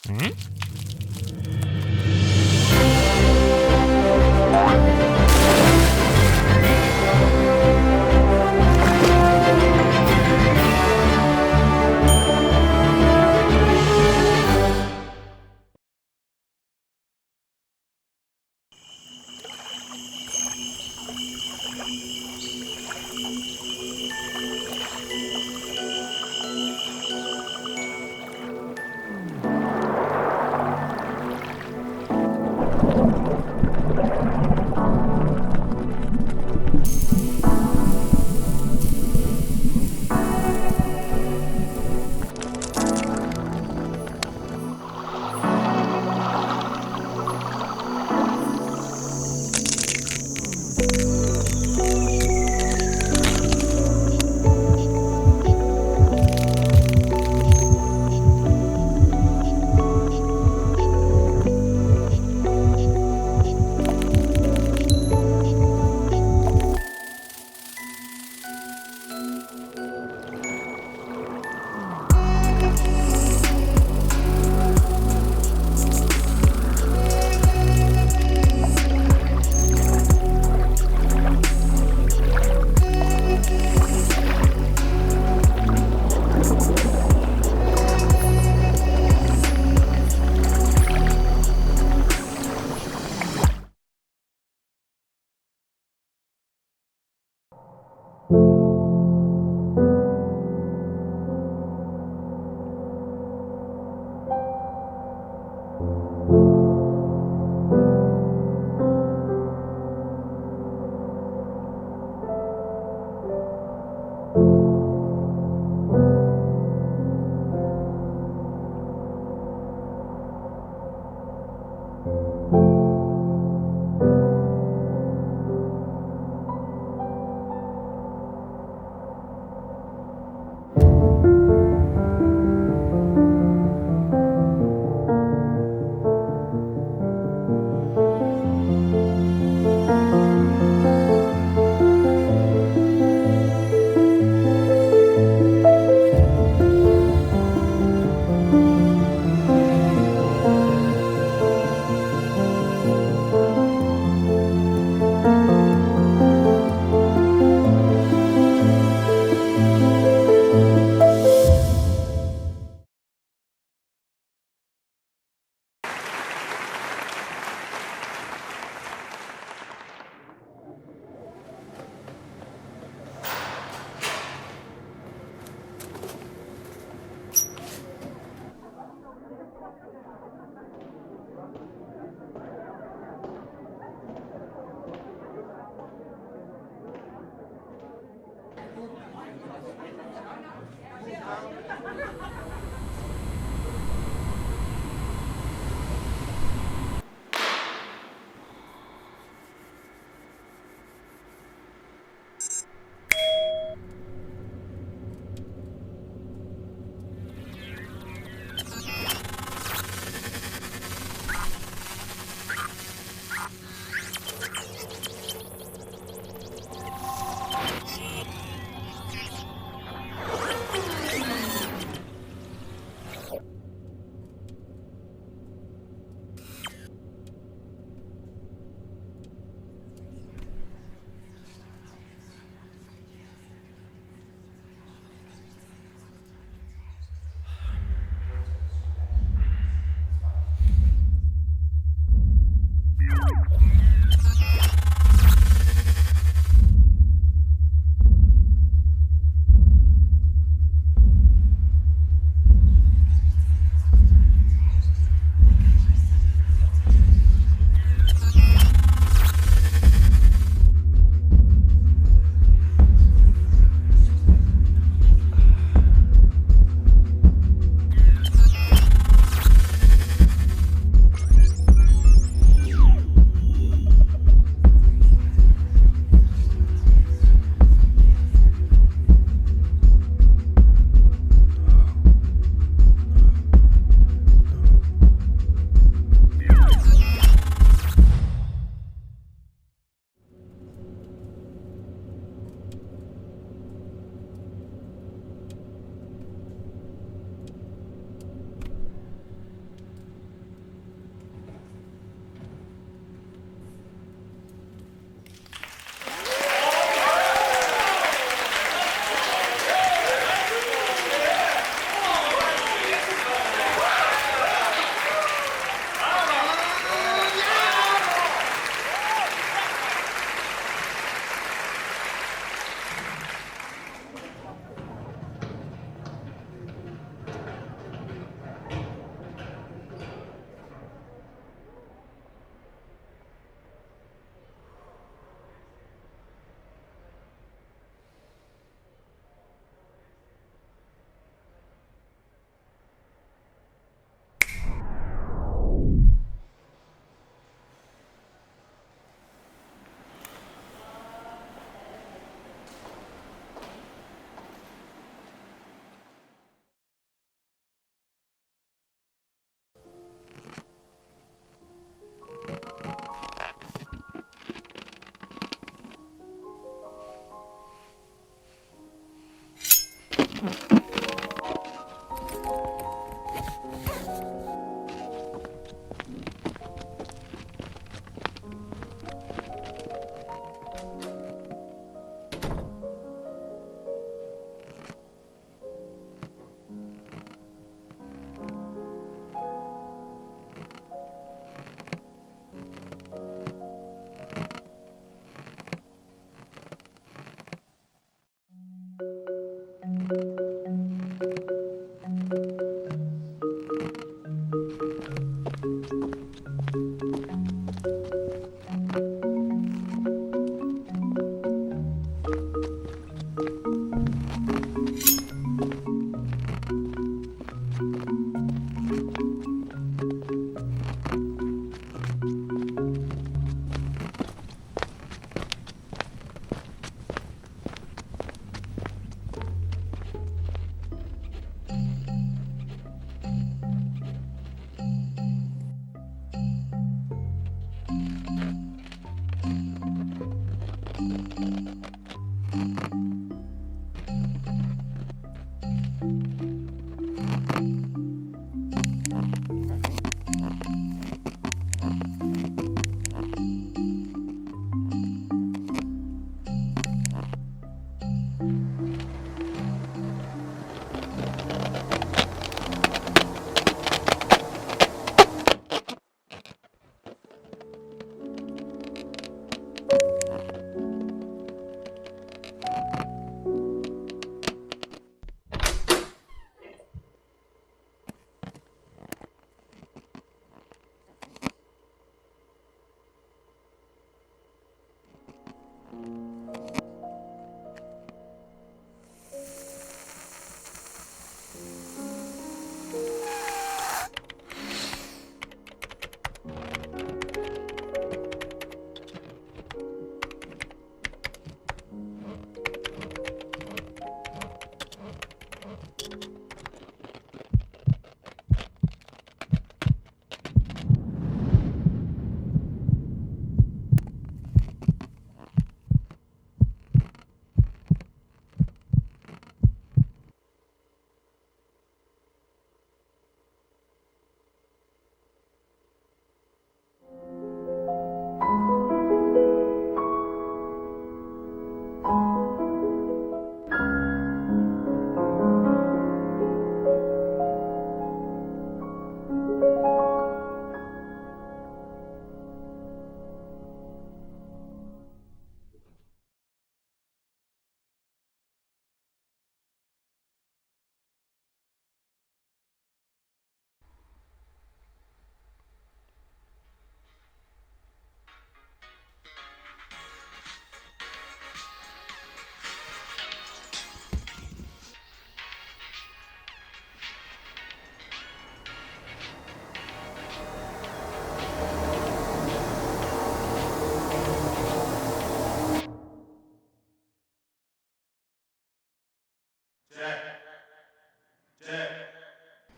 Hmm?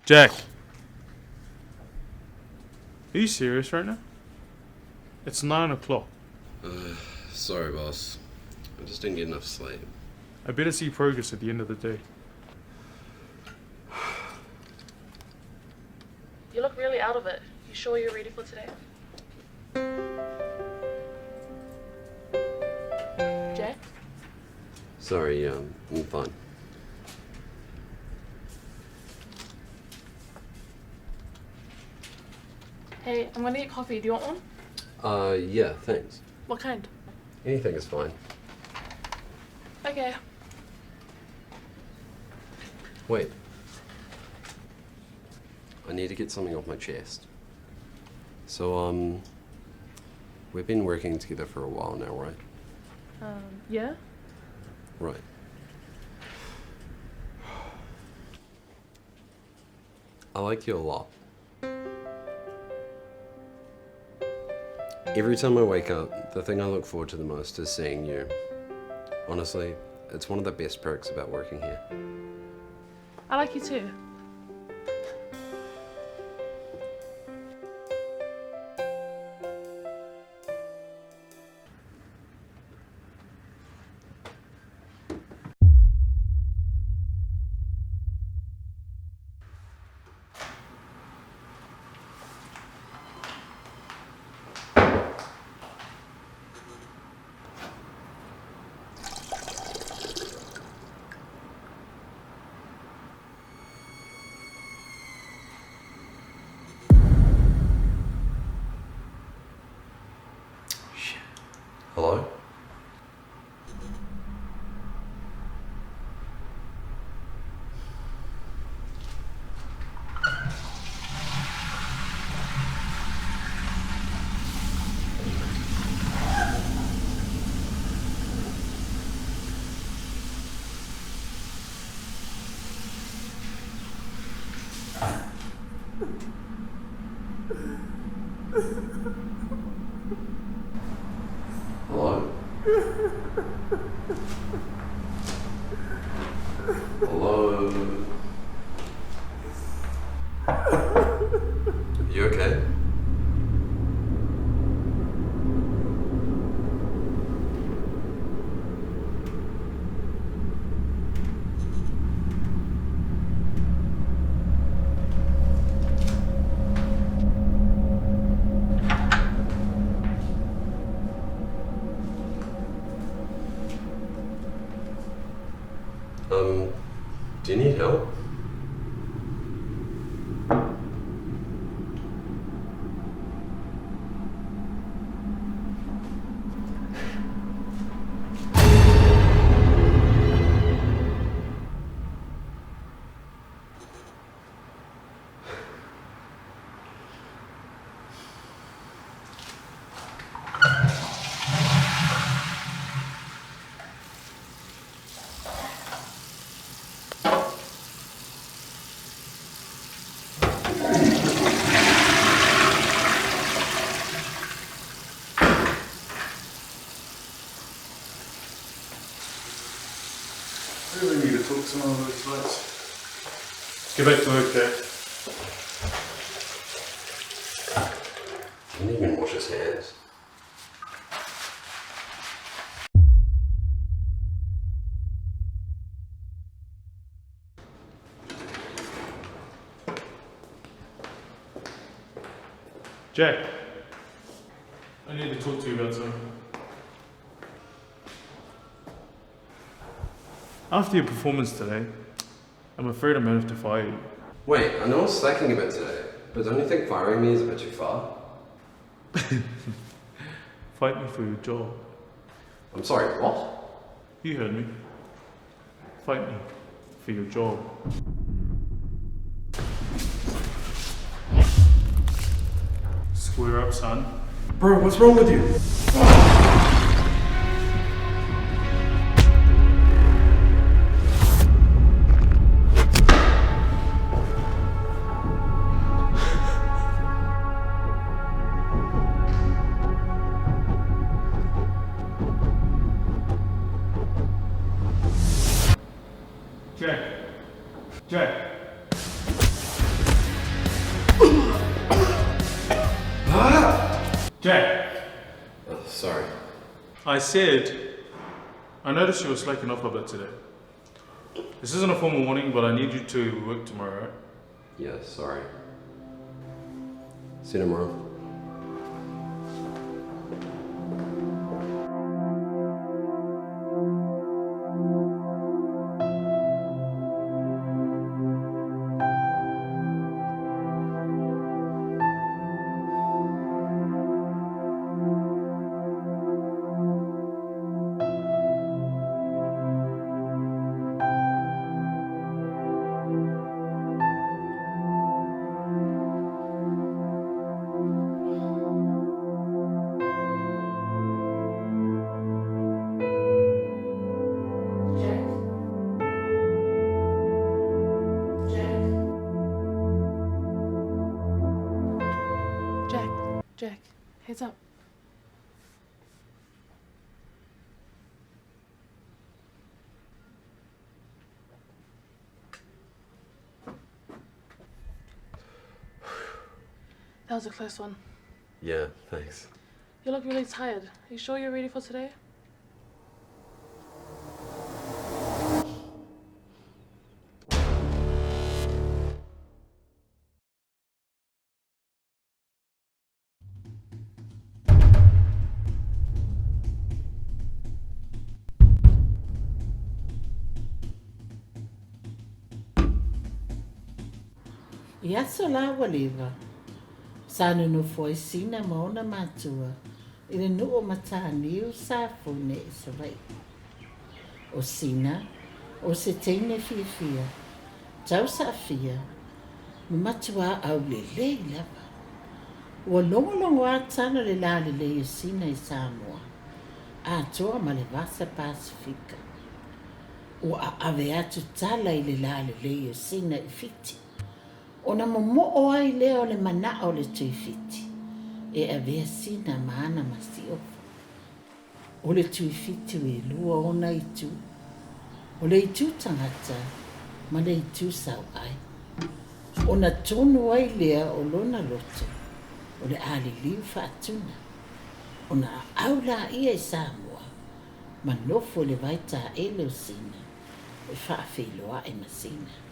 Jack, are you serious right now? It's 9 o'clock. Sorry, boss. I just didn't get enough sleep. I better see progress at the end of the day. You look really out of it. You sure you're ready for today? Jack? Sorry, I'm fine. Hey, I'm gonna get coffee. Do you want one? Yeah, thanks. What kind? Anything is fine. Okay. Wait. I need to get something off my chest. So, we've been working together for a while now, right? Yeah? Right. I like you a lot. Every time I wake up, the thing I look forward to the most is seeing you. Honestly, it's one of the best perks about working here. I like you too. know? I really need to talk to one of those lads. Get back to work, Jack. He didn't even wash his hands. Jack, I need to talk to you about something. After your performance today, I'm afraid I'm going to have to fire you. Wait, I know I was slacking a bit today, but don't you think firing me is a bit too far? Fight me for your job. I'm sorry, what? You heard me. Fight me for your job. Square up, son. Bro, what's wrong with you? Jack. Jack. Jack. Oh, sorry. I said, I noticed you were slacking off a bit today. This isn't a formal warning, but I need you to work tomorrow, right? Yeah, sorry. See you tomorrow. Jack, heads up. That was a close one. Yeah, thanks. You look really tired. Are you sure you're ready for today? Ia la waliva. Sanu no foi sina maona matua. Ile no o matani o sa fune isa vai. O sina, o se teine fia. Tau sa fia. Matua au le lava. Ua longo atana le lale le sina i Samoa. A toa ma le vasa Pasifika. Ua ave atu tala i le lale le sina i fiti. Ona momo ai leo le mana o le tuifiti. E avea sina maana masiofa. O le tuifiti we lua ona i tu. O le i tu tangata, ma le i tu sau ai. Ona tonu ai lea o lona loto. O le ali liu faatuna. Ona aula ia i Samoa. Ma nofo le vaita e leo sina. E faafeiloa e masina.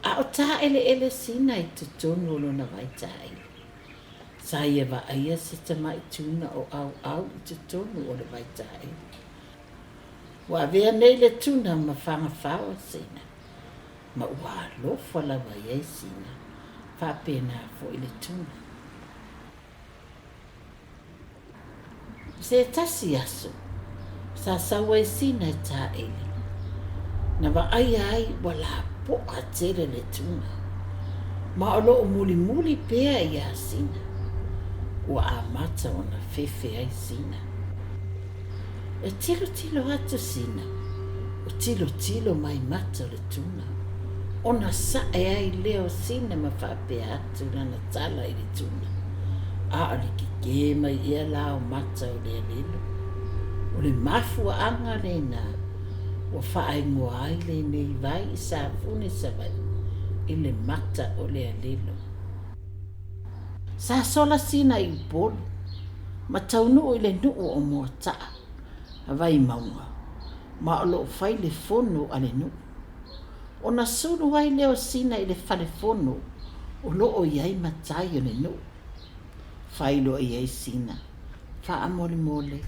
A o tā ele sina i te tonu o lona vaita ele. Sa ia wa aia se te mai tuna o au i te tonu o le vaita ele. Wa avea nei le tuna ma whanga whaua sina. Ma ua alofa lava iai sina. Whapena fo i le tuna. Se tasi aso. Sa sawa i sina e tā ele. Na wa ai wala po a tere le tuna. Ma o loo muli muli pea i a sina. Ua a mata o na fefe ai sina. E tilo atu sina. O tilo mai mata le tuna. Ona sa e ai leo sina ma whapea atu lana tala i le tuna. A ole ki kema ia lao mata o le alilo. O le mafua anga le na. Wa whaai ngoa ai le nei vai i sa fune sa vai. I le mata o le alilo. Sa sola sina i upolu. Ma taunu i le nuu o mua taa. Vai maunga. Ma o loo fai le fono ale nuu. O na suru ai leo sina i le fale fono. O loo iai matai o le nuu. Fai lo iai sina. Fa amole mole.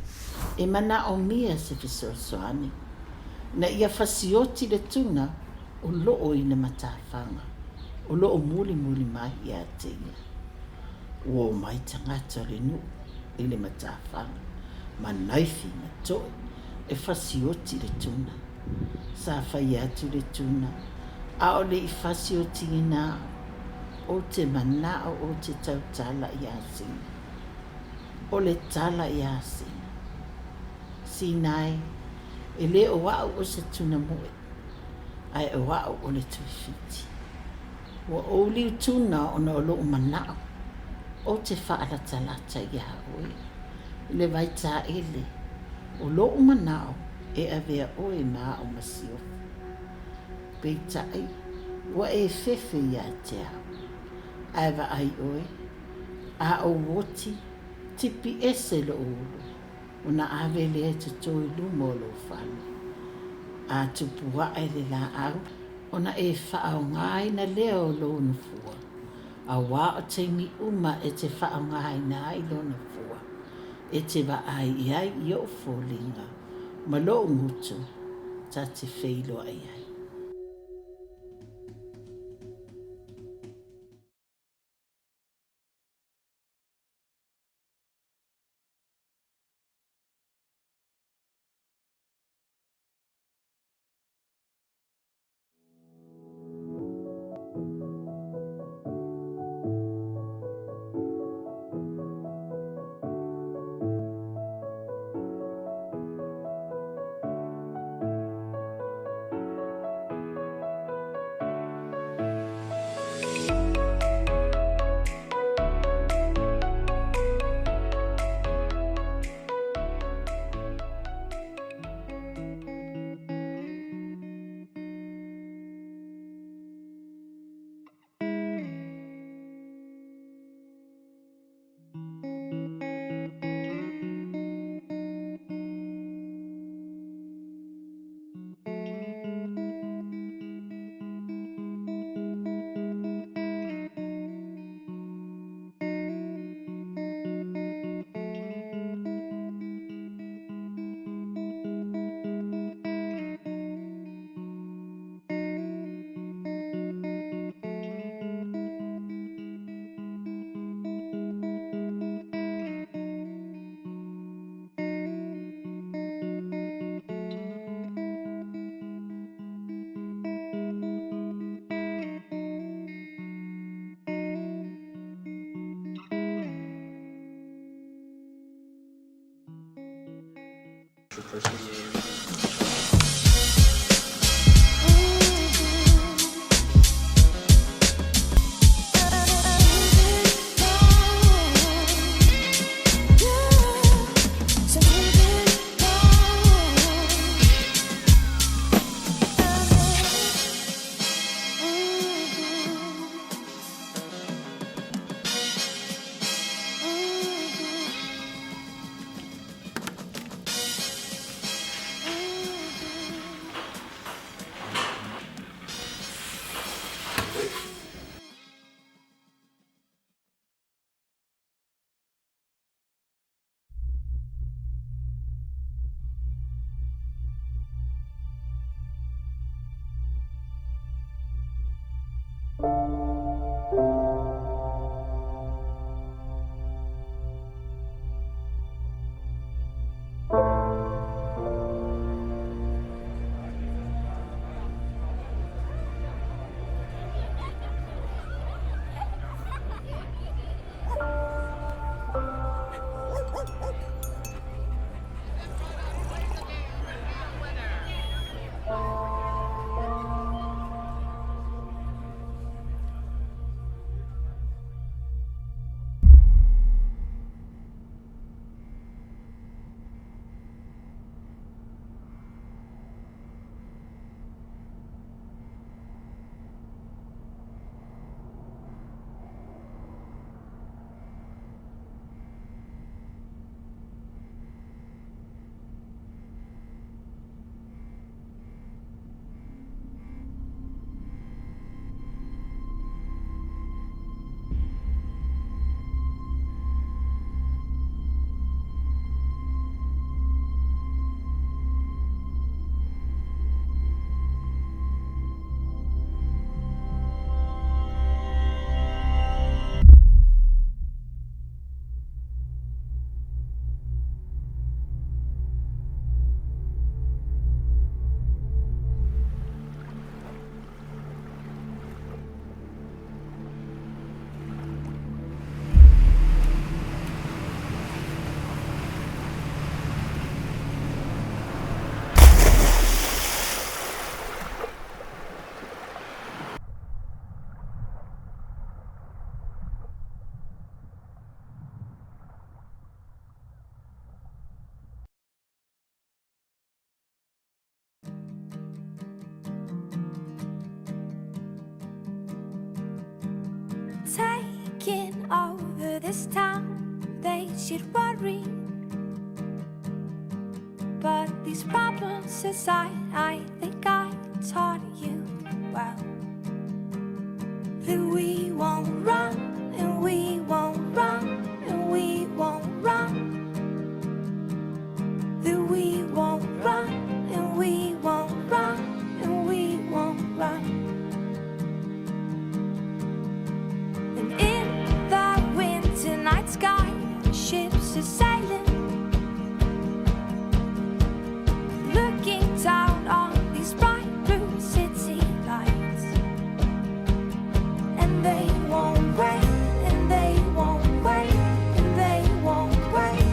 E mana o mia se fisosoani. Na ia fasioti le tuna. O loo i le matafanga. O loo muli mahi a te ia. Ua mai tangata le nu i le matafanga. Ma naifi na toi e fasioti le tuna. Sa fai atu le tuna. A o le i fasioti ina o te manao o te tautala i asina. O le tala i asina. Sinai e le o wau o se tuna moe. Ai o wau o le tuifiti. Ua o liu tuna o na o loo manao. O te whaalatala i a oe. Le vai tā ele. O loo manao e avea oe maa o masio. Peitai, wa e fefe i a te au. Aiva ai oe. A o woti, tipi ese lo ulu. O na ave le e te toi lumo lo whanu. A tupua e le la au. O na e whaau ngai na leo lo nufua. A wā o te mi uma e te whaau ngai na ai lo nufua. E te wa ai iai i o fōlinga. Ma lo ngutu, ta te wheilo ai ai. taking over this town, they should worry. But these problems aside, I think I taught you well that we won't run, and we won't run, and we won't run, that we won't run, and we won't run, and we won't run. And in the winter night sky, ships are sailing, looking down on these bright blue city lights. And they won't wait, and they won't wait, and they won't wait.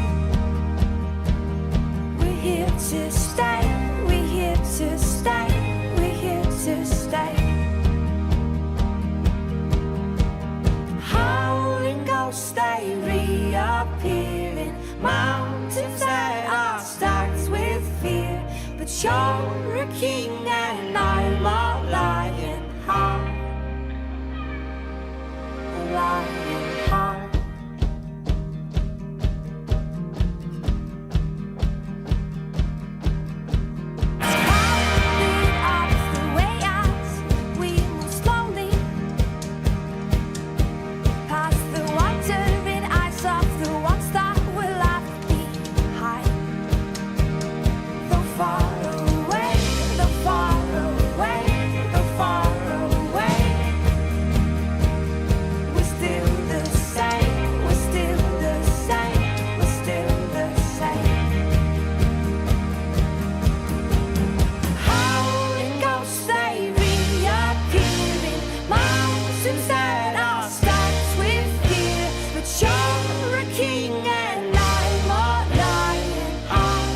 We're here to stay, we're here to stay, we're here to stay. Howling ghosts, they reappear in mountains that are stacked with fear. But you're a king and I'm a lion heart, a lion heart. Counting up the way out, we move slowly past the wandering eyes of the ones that will left behind. Though far away, though far away, though far away, we're still the same, we're still the same, we're still the same. Howling ghosts, they reappear in mountains that are stacked with fear. But you're a king and I'm a lion heart.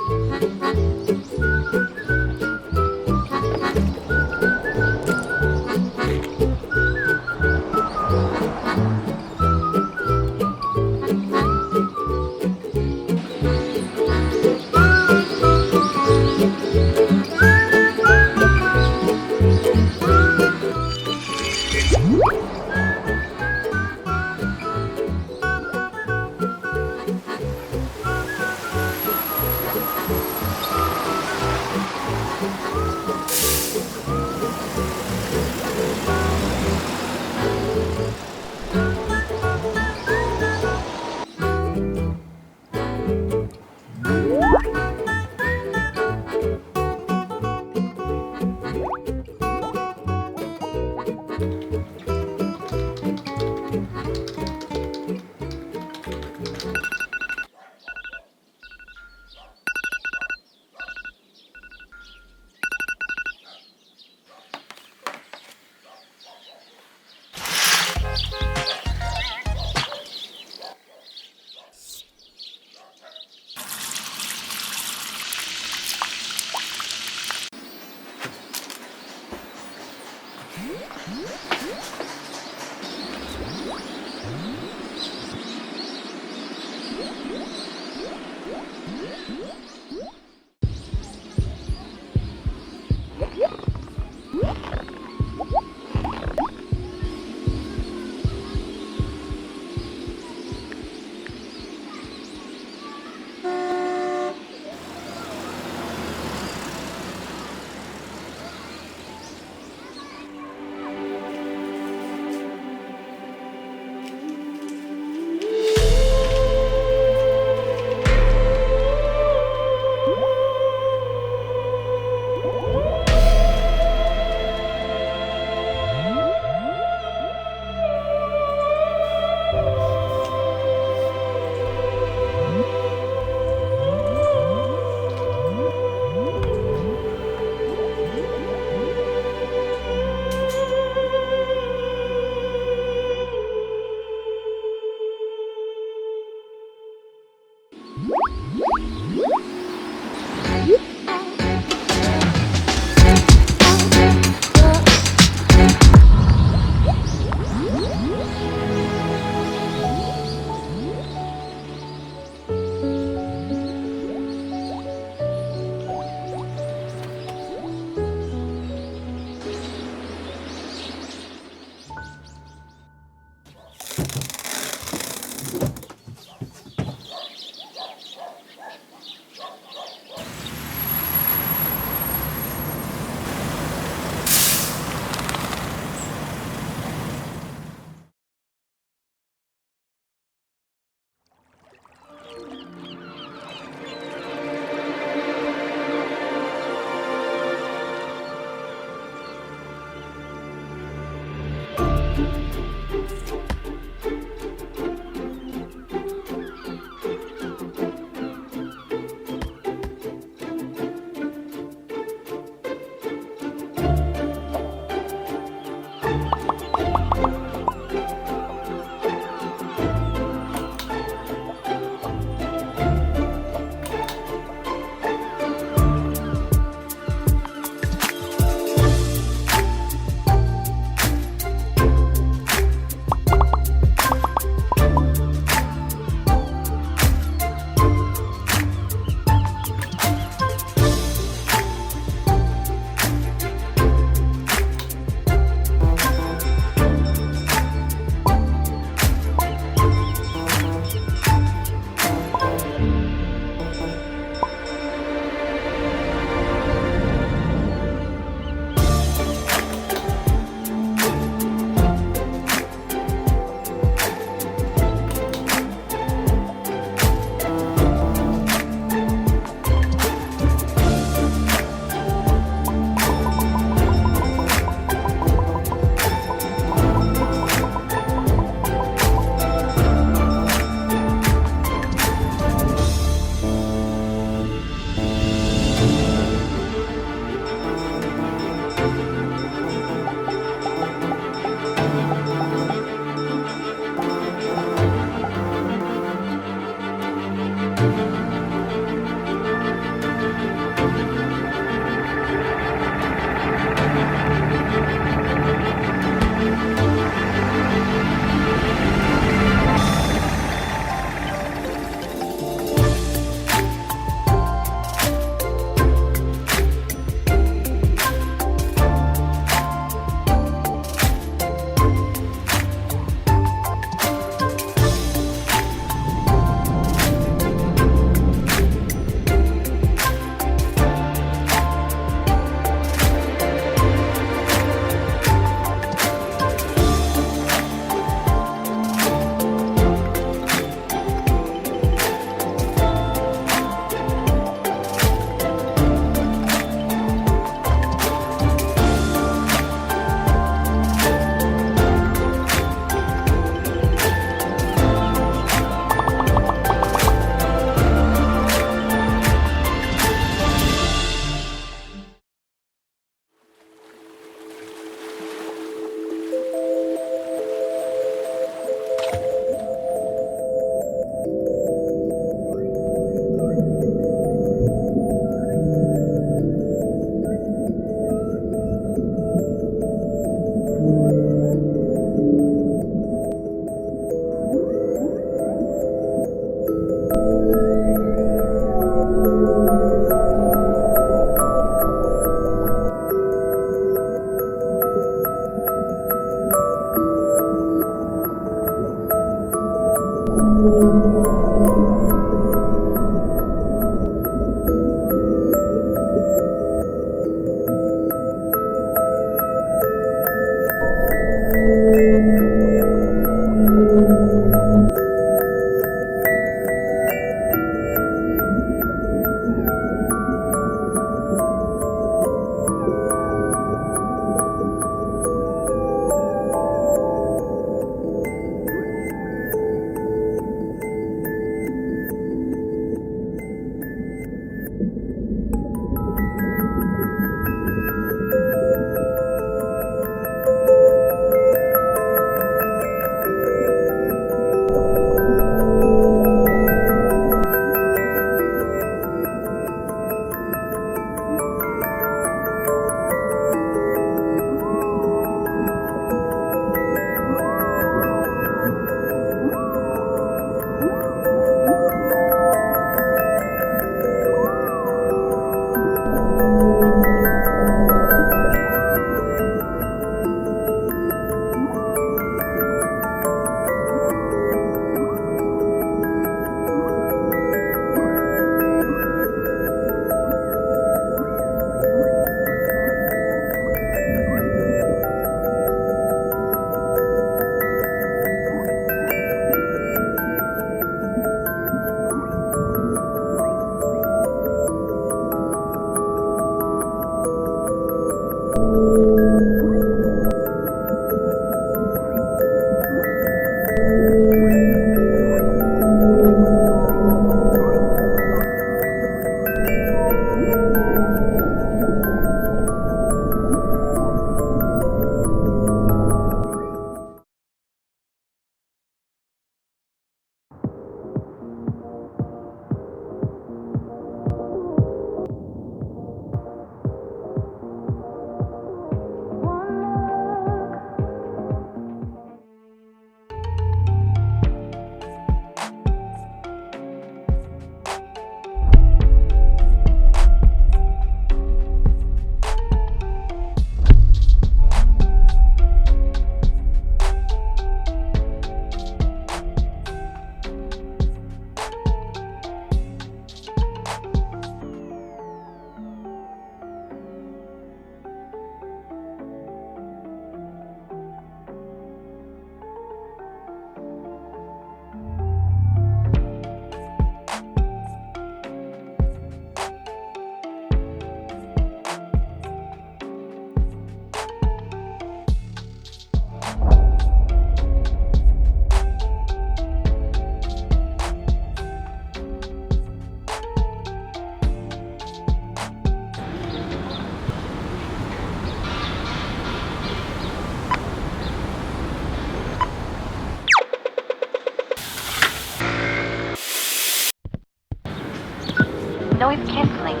Noise cancelling.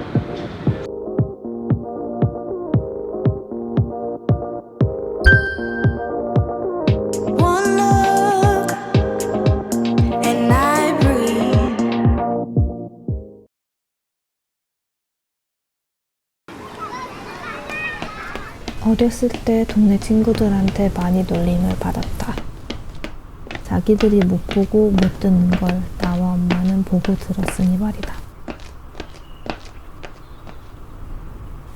One look and I breathe. 어렸을 때 동네 친구들한테 많이 놀림을 받았다. 자기들이 못 보고 못 듣는 걸 나와 엄마는 보고 들었으니 말이다.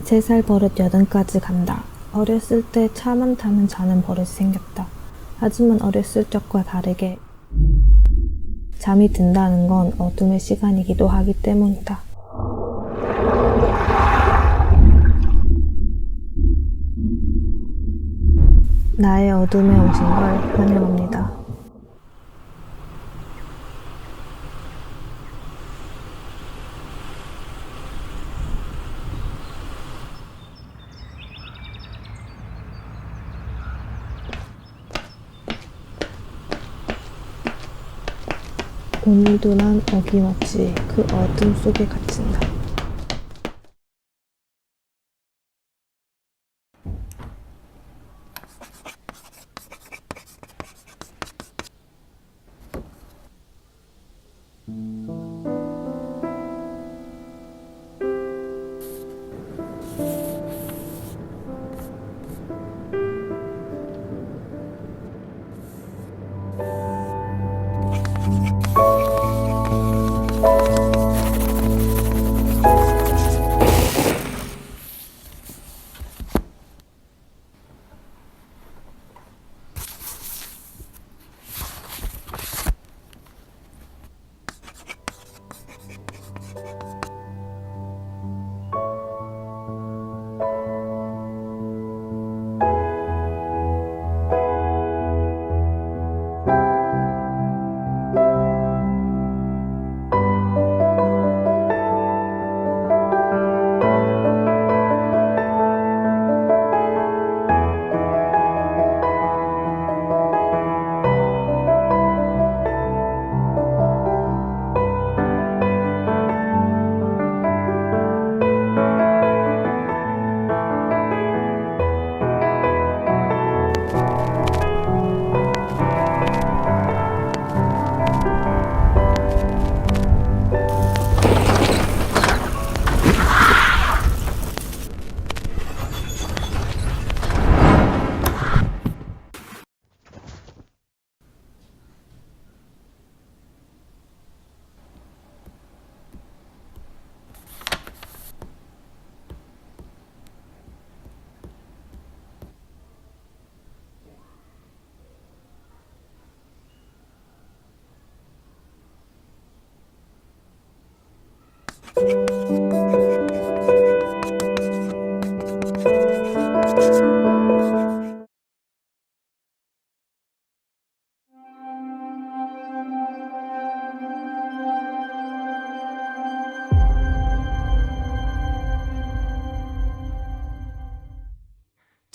3살 버릇 8까지 간다. 어렸을 때 차만 타면 자는 버릇이 생겼다. 하지만 어렸을 적과 다르게 잠이 든다는 건 어둠의 시간이기도 하기 때문이다. 나의 어둠에 오신 걸 환영합니다. 오늘도 난 어김없이 그 어둠 속에 갇힌다.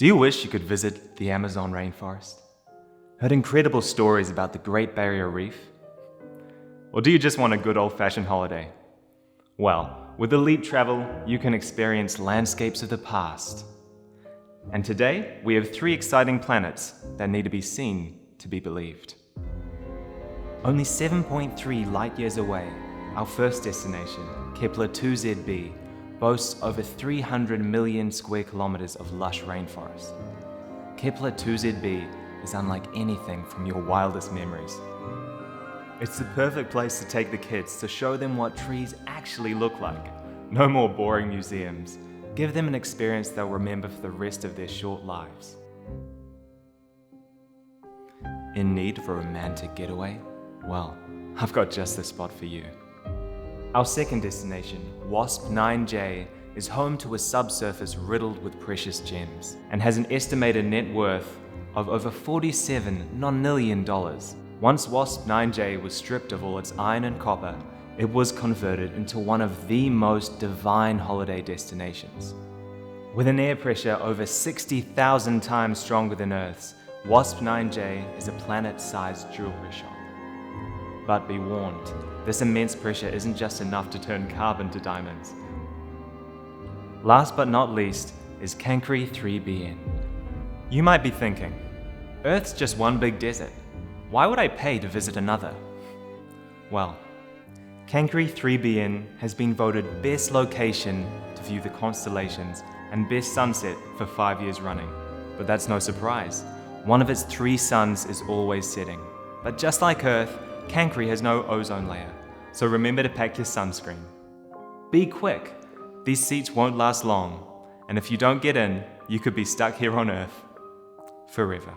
Do you wish you could visit the Amazon rainforest? Heard incredible stories about the Great Barrier Reef? Or do you just want a good old-fashioned holiday? Well, with Elite Travel, you can experience landscapes of the past. And today, we have 3 exciting planets that need to be seen to be believed. Only 7.3 light years away, our first destination, Kepler 2ZB, boasts over 300 million square kilometers of lush rainforest. Kepler 2ZB is unlike anything from your wildest memories. It's the perfect place to take the kids to show them what trees actually look like. No more boring museums. Give them an experience they'll remember for the rest of their short lives. In need of a romantic getaway? Well, I've got just the spot for you. Our second destination, WASP 9J, is home to a subsurface riddled with precious gems and has an estimated net worth of over $47 non-million. Once WASP 9J was stripped of all its iron and copper, it was converted into one of the most divine holiday destinations. With an air pressure over 60,000 times stronger than Earth's, WASP 9J is a planet-sized jewelry shop. But be warned, this immense pressure isn't just enough to turn carbon to diamonds. Last but not least is Cancri 3BN. You might be thinking, Earth's just one big desert. Why would I pay to visit another? Well, Cancri 3BN has been voted best location to view the constellations and best sunset for 5 years running. But that's no surprise. One of its 3 suns is always setting. But just like Earth, Cancri has no ozone layer, so remember to pack your sunscreen. Be quick, these seats won't last long, and if you don't get in, you could be stuck here on Earth forever.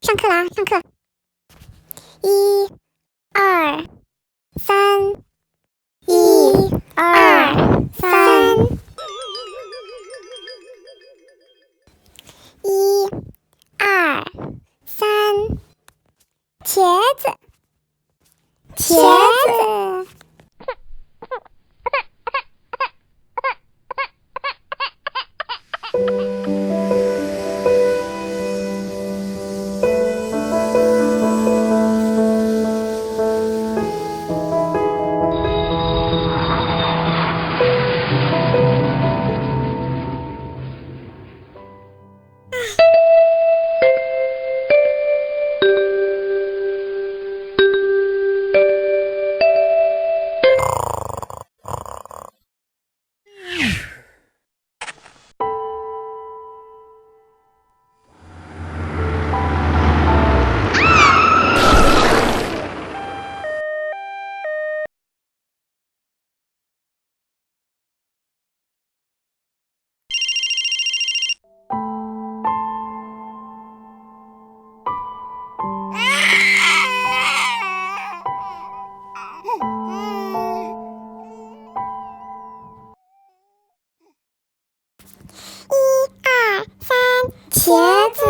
上课啦，上课！一、二、三，一、二、三，一、二、三，茄子，茄子。茄子。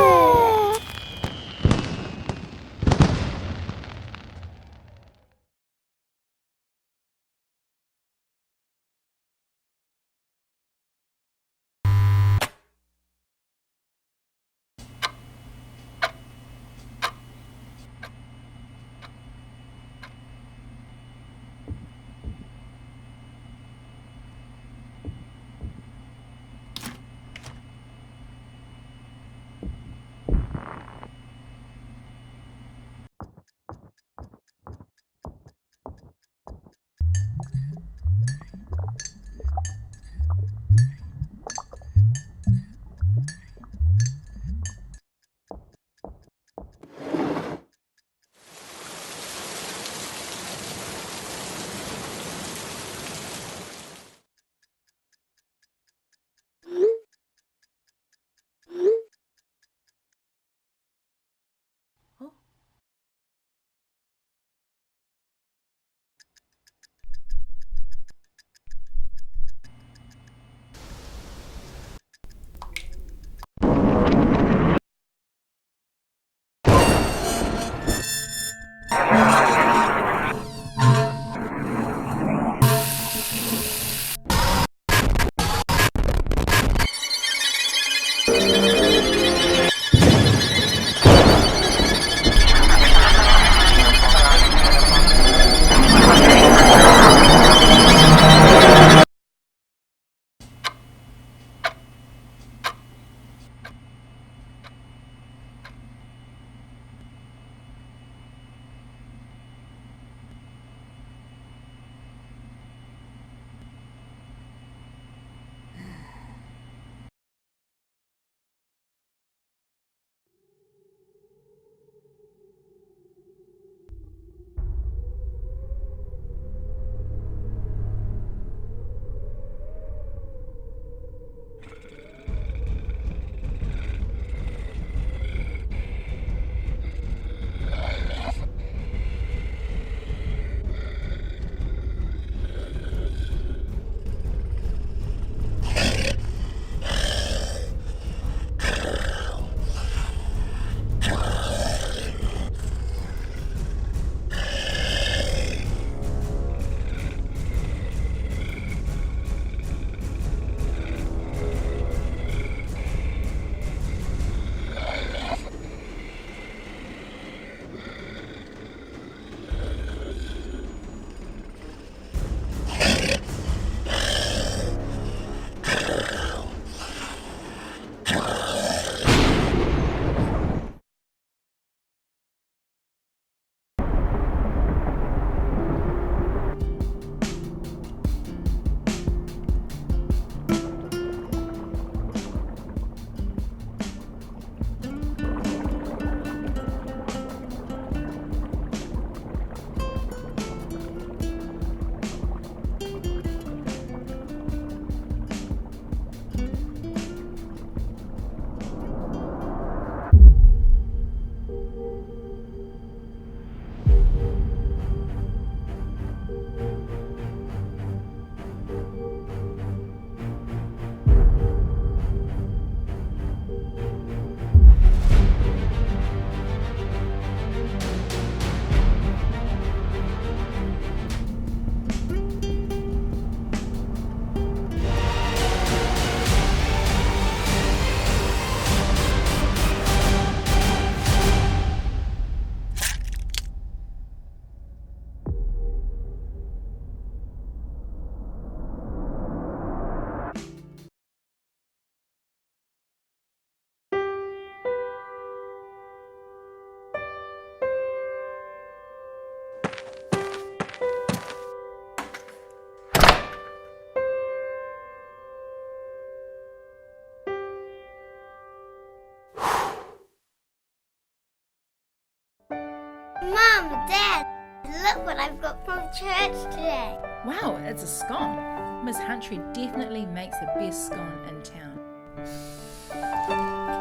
Mom, Dad, look what I've got from church today. Wow, it's a scone. Miss Huntry definitely makes the best scone in town.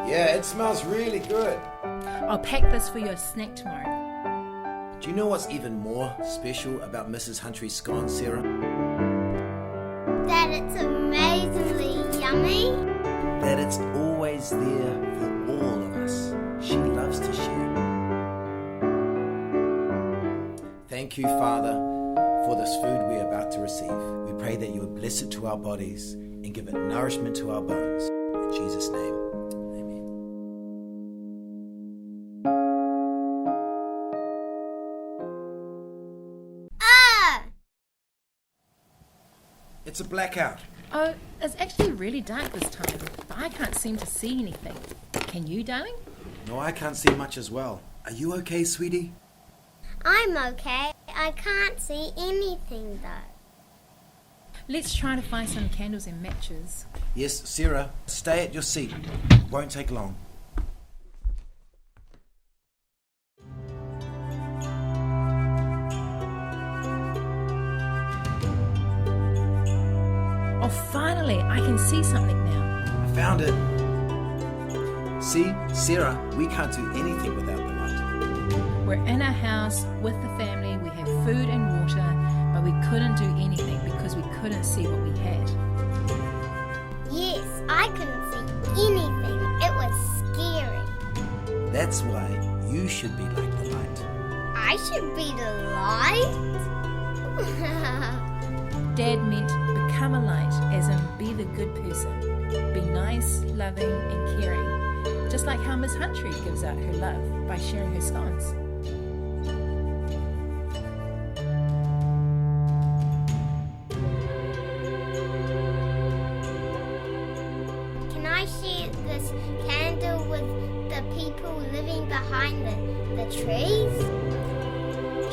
Yeah, it smells really good. I'll pack this for your snack tomorrow. Do you know what's even more special about Mrs. Huntry's scone, Sarah? Dad, it's amazingly yummy. That it's always there for all of us. She loves to share. Thank you, Father, for this food we are about to receive. We pray that you would bless it to our bodies and give it nourishment to our bones. In Jesus' name, amen. Ah! It's a blackout. Oh, it's actually really dark this time, but I can't seem to see anything. Can you, darling? No, I can't see much as well. Are you okay, sweetie? I'm okay. I can't see anything though. Let's try to find some candles and matches. Yes, Sarah, stay at your seat. Won't take long. Oh, finally, I can see something now. I found it. See, Sarah, we can't do anything without the light. We're in our house with the family, we have food and water, but we couldn't do anything because we couldn't see what we had. Yes, I couldn't see anything. It was scary. That's why you should be like the light. I should be the light? Dad meant become a light, as in be the good person. Be nice, loving, and caring. Just like how Miss Huntry gives out her love by sharing her scones. Can I share this candle with the people living behind the trees?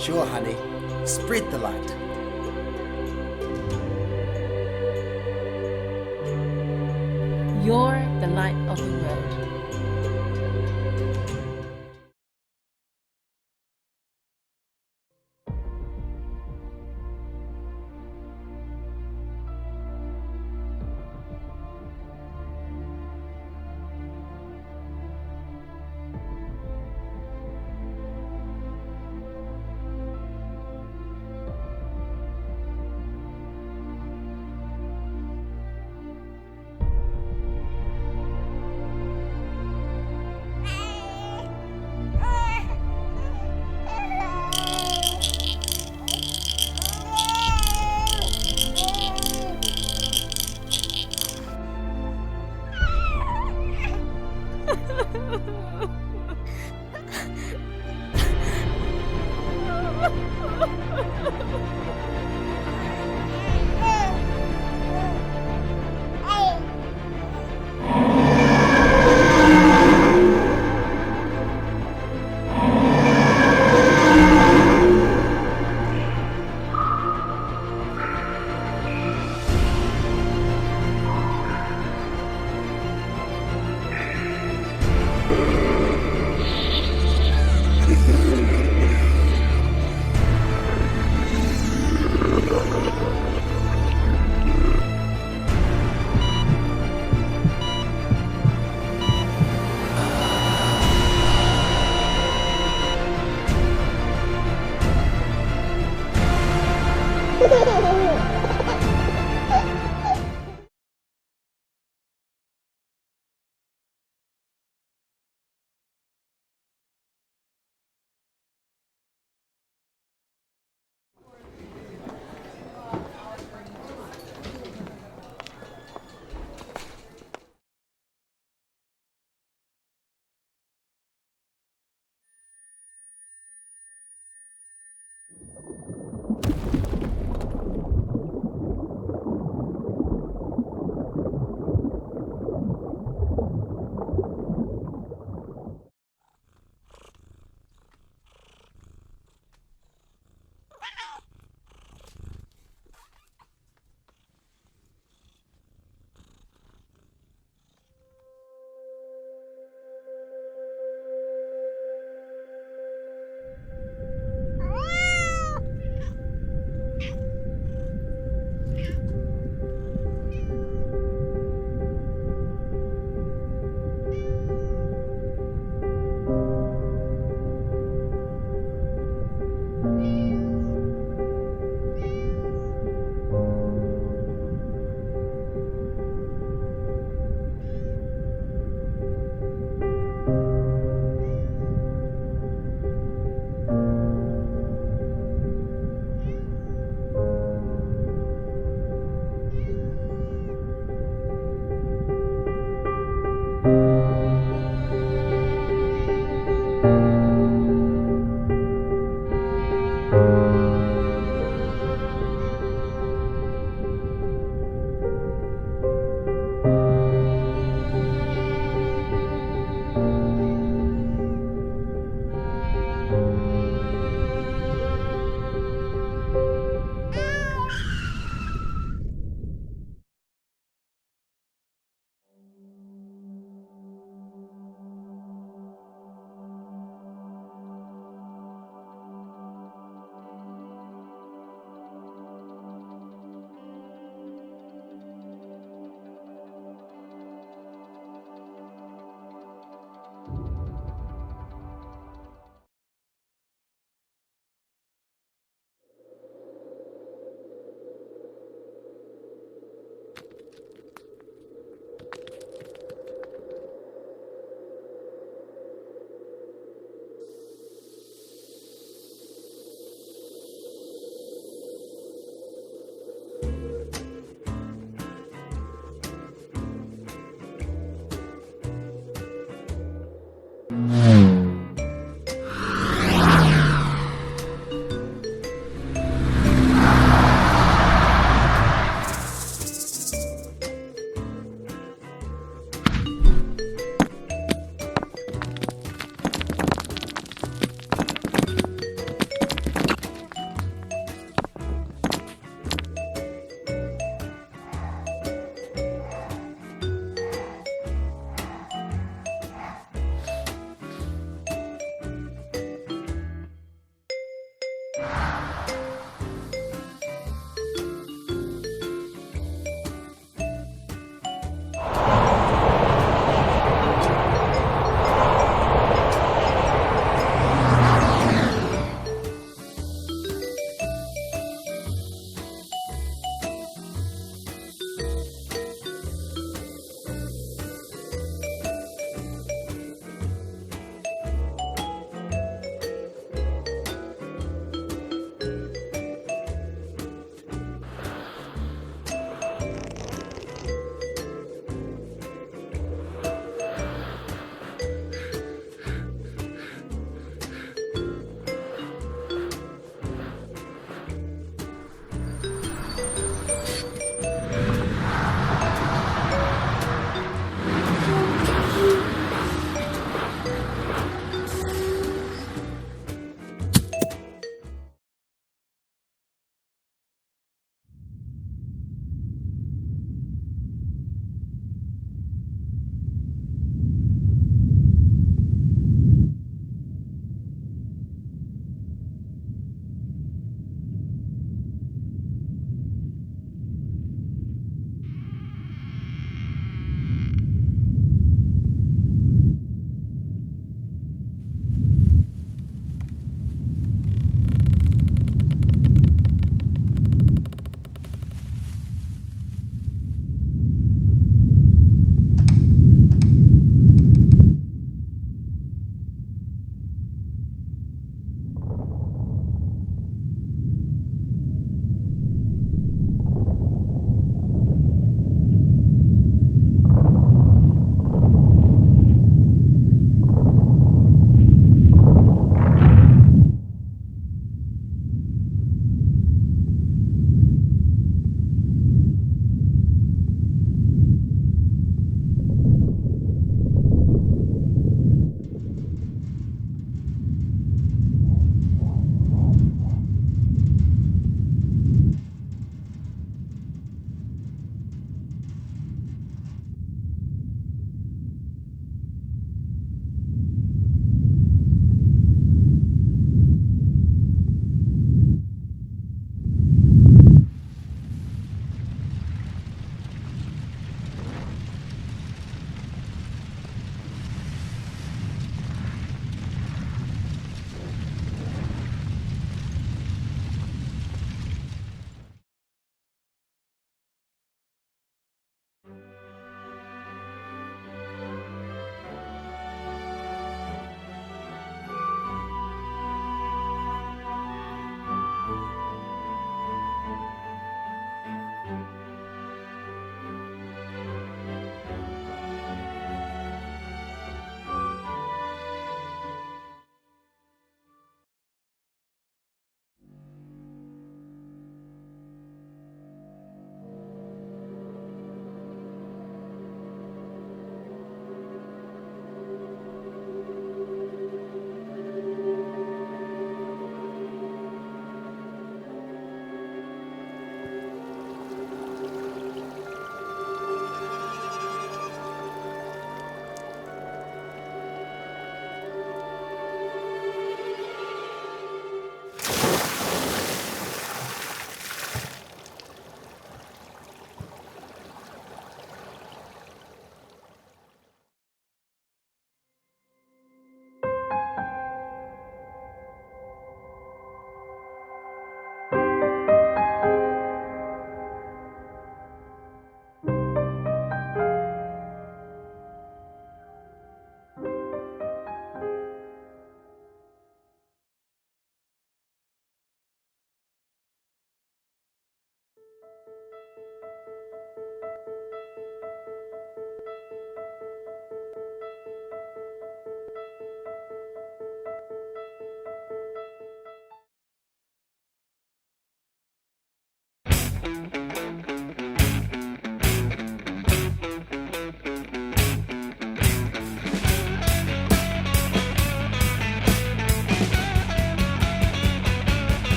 Sure, honey. Spread the light. You're the light of the world.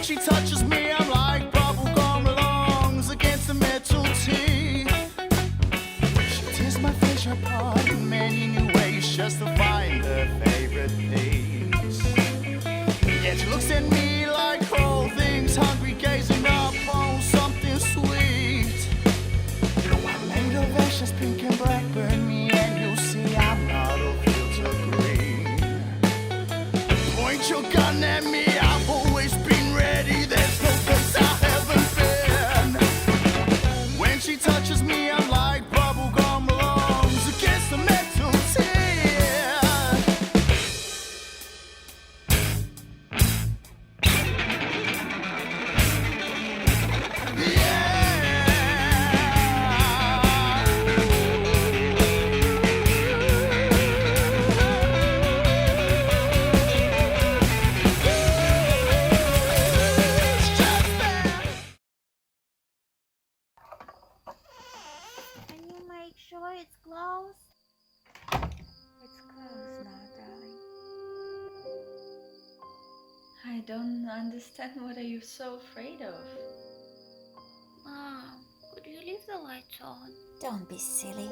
she touches me, I'm like bubblegum lungs against the metal teeth. She tears my flesh apart in many new ways just to find her favorite piece. Yet she looks at me like cold things, hungry, gazing up on something sweet. I'm made of ashes, pink and black, burn me and you'll see I'm not a filter green. Point your gun at me, I've always been ready, there's no place I haven't been. When she touches me, I'm like bubblegum lungs against the metal tear. Can you make sure it's closed? It's close now, darling. I don't understand. What are you so afraid of? Mom, could you leave the lights on? Don't be silly.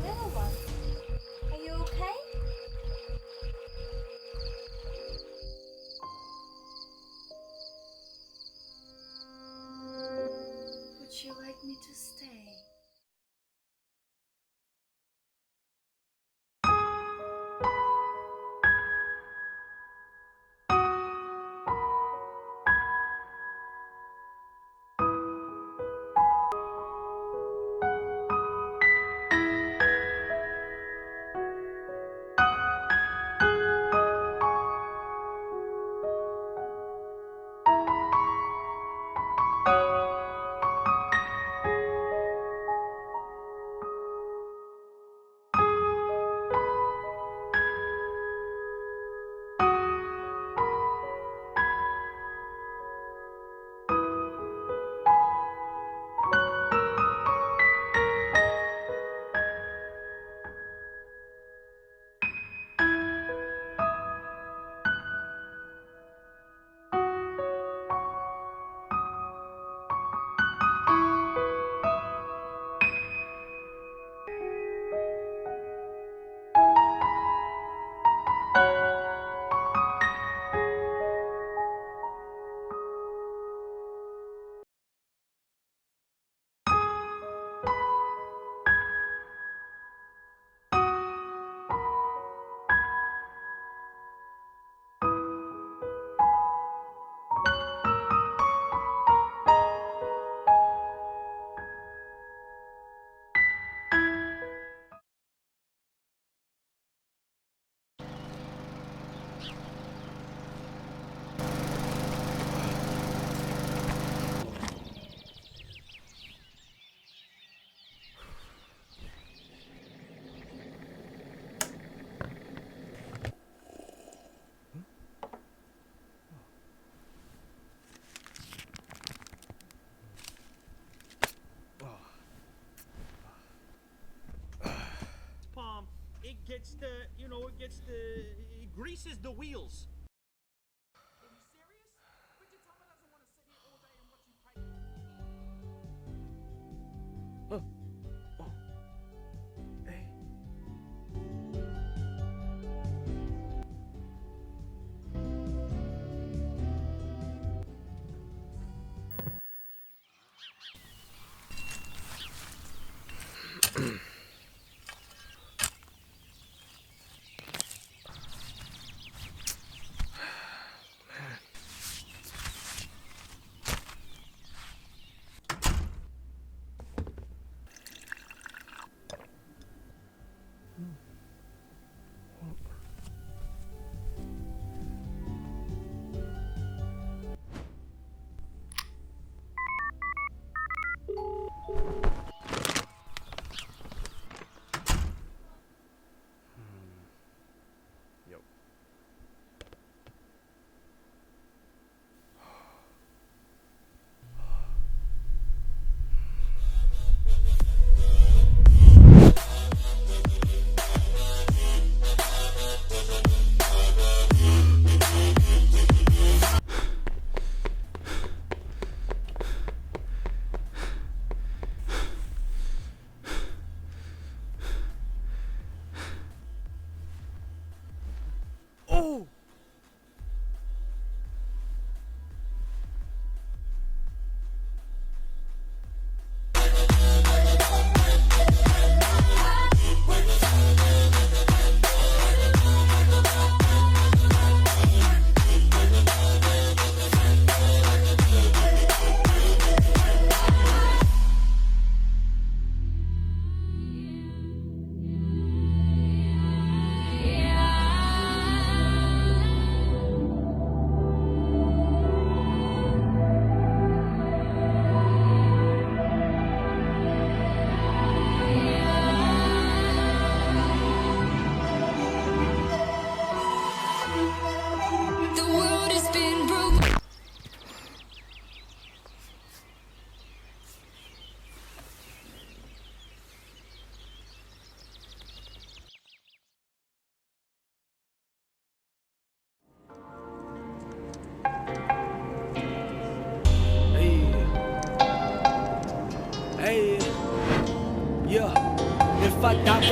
Little one, are you okay? Would you like me to stay? It greases the wheels.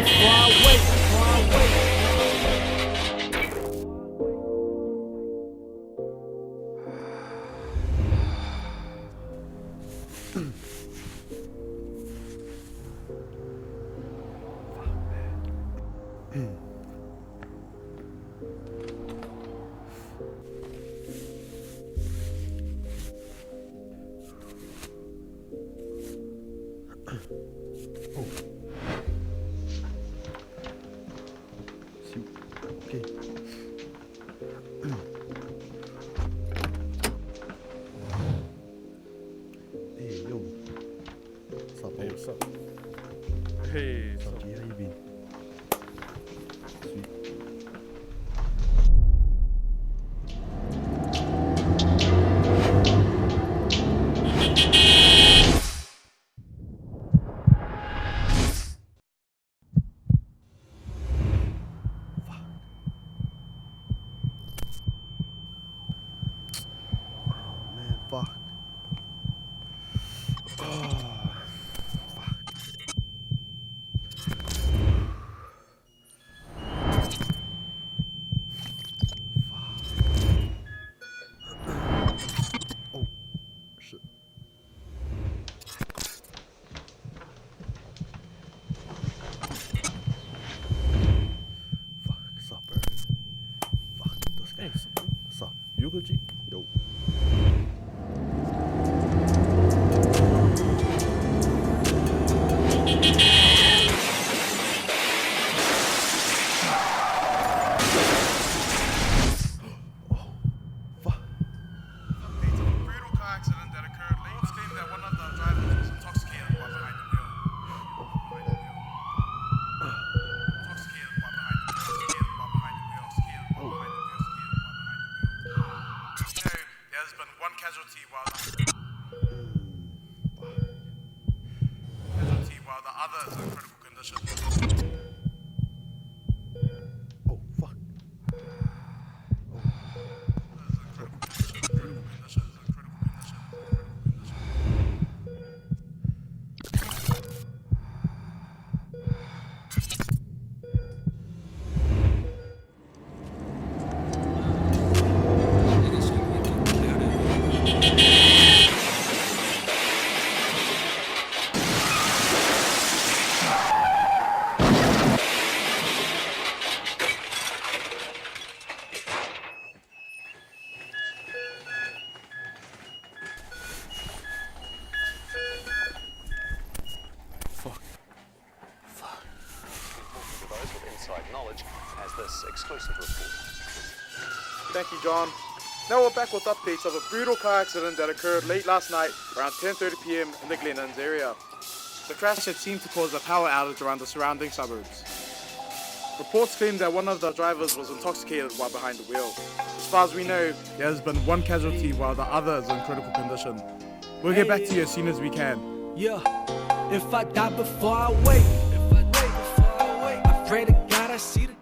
before I wait. Hey, How you been? Sweet. Fuck. Sup, Yugoji? Yo. Thank you, John. Now we're back with updates of a brutal car accident that occurred late last night around 10:30 p.m. in the Glen Innes area. The crash had seemed to cause a power outage around the surrounding suburbs. Reports claim that one of the drivers was intoxicated while behind the wheel. As far as we know, there has been one casualty while the other is in critical condition. We'll get back to you as soon as we can. Yeah, if I die before I wait, I pray to God I see the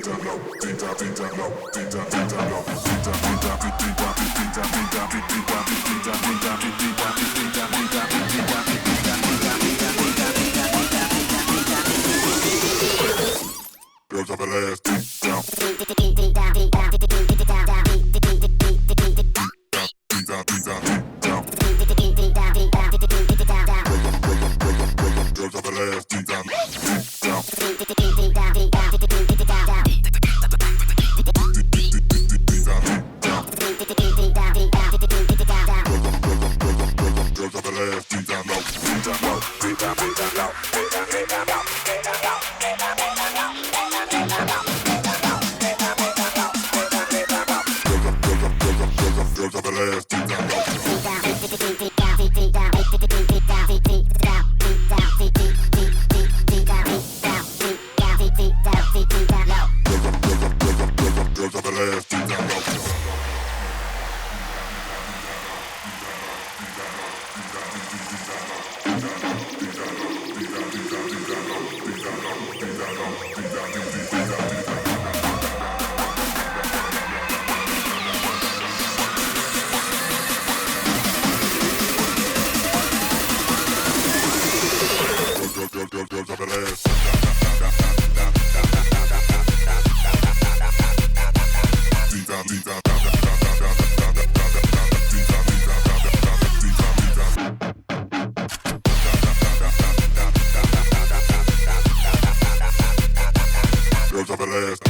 Girls of the last deep down. Girls of the last deep down. Girls of the last deep down low. Deep down low. Deep down, deep down low. Deep down, deep down low. Deep down low. Deep down, deep down low. Deep down low. Girls of the last deep down low. Girls of the last deep down low. Girls of the last. Girls of the last.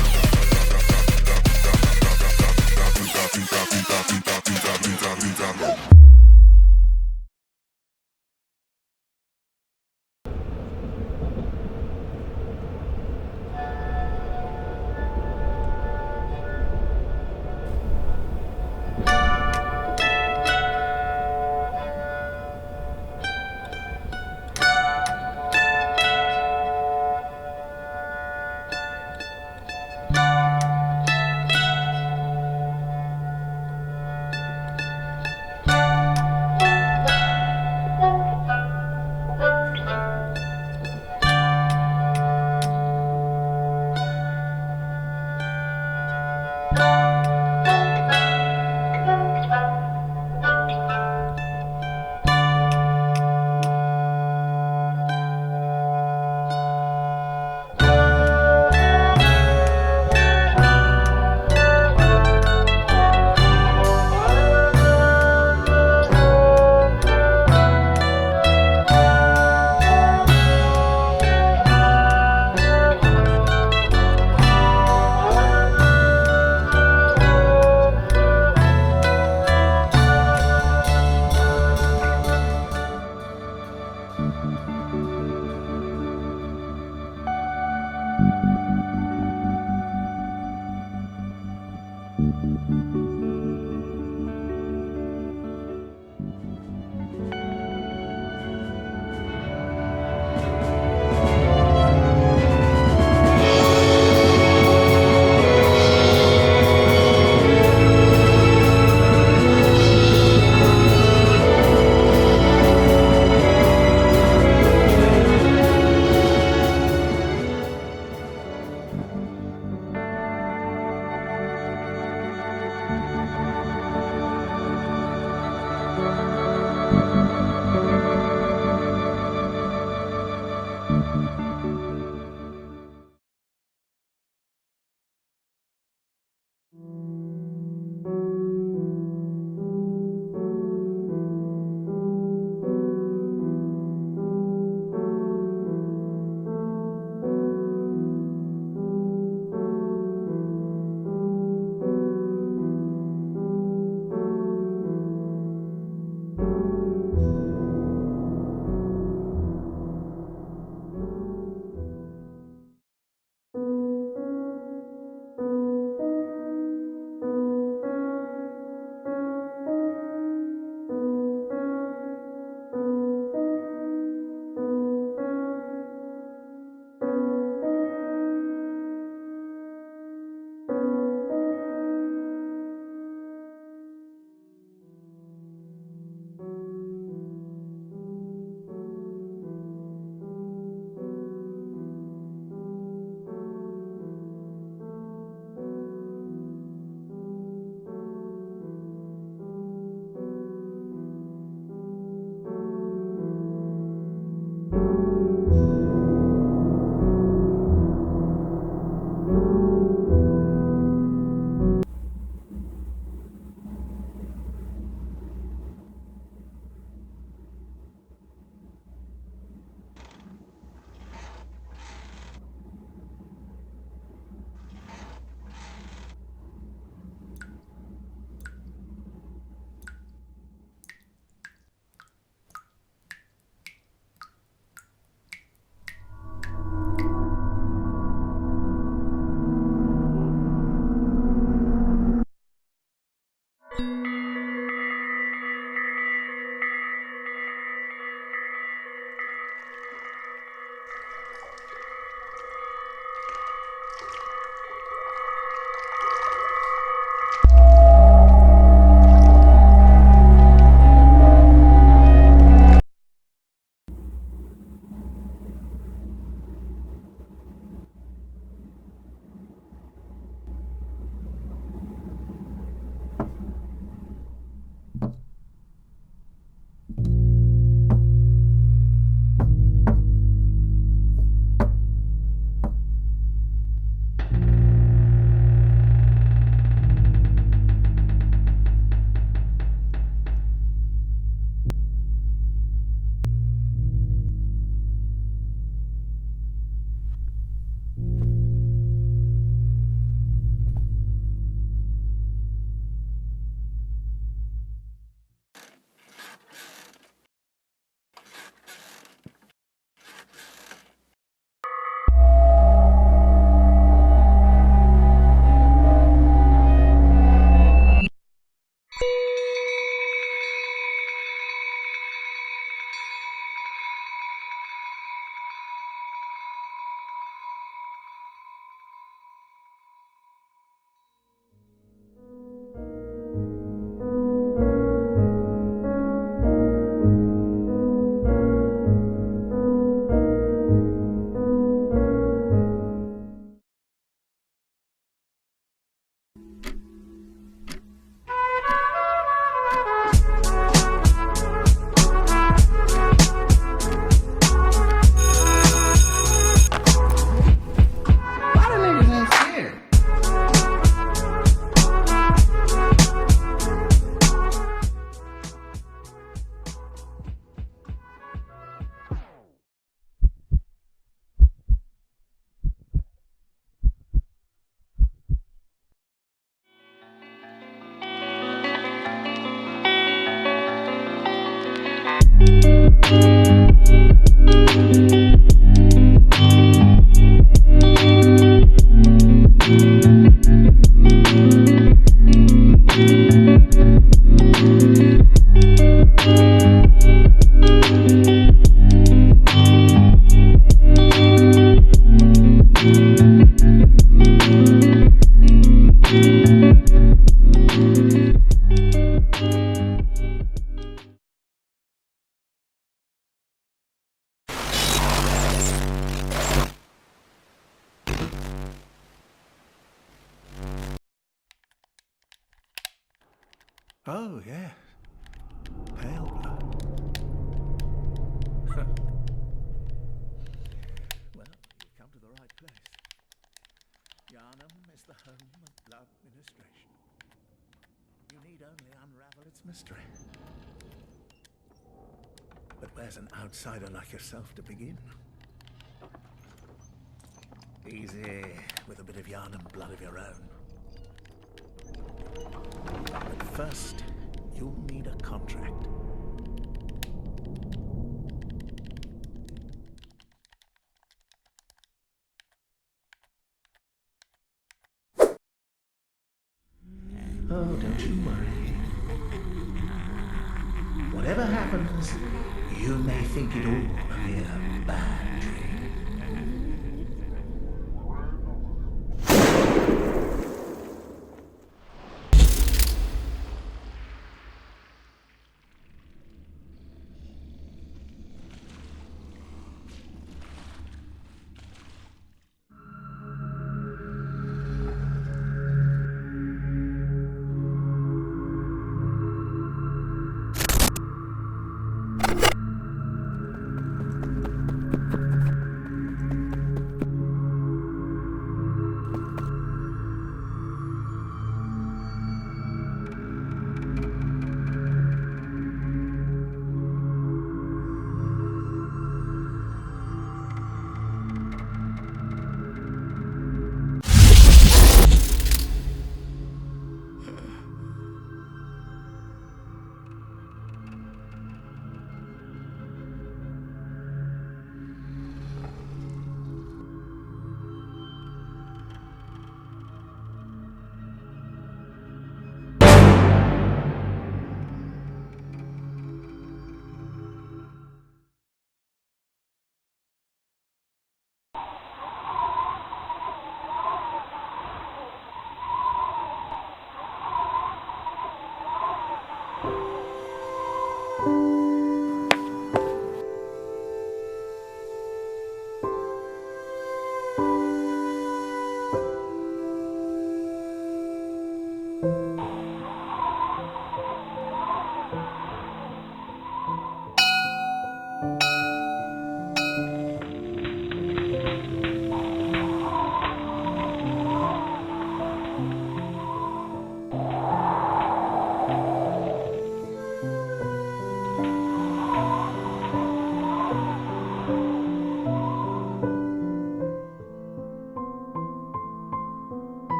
Oh, yeah. Pale blood. Well, you've come to the right place. Yarnum is the home of blood ministration. You need only unravel its mystery. But where's an outsider like yourself to begin? Easy, with a bit of Yarnum blood of your own. But first, you'll need a contract. Oh, don't you worry. Whatever happens, you may think it all a mere bad dream.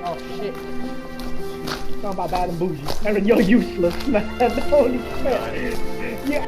Oh shit. Talking about bad and bougie. Aaron, you're useless, man. Holy crap. Yeah.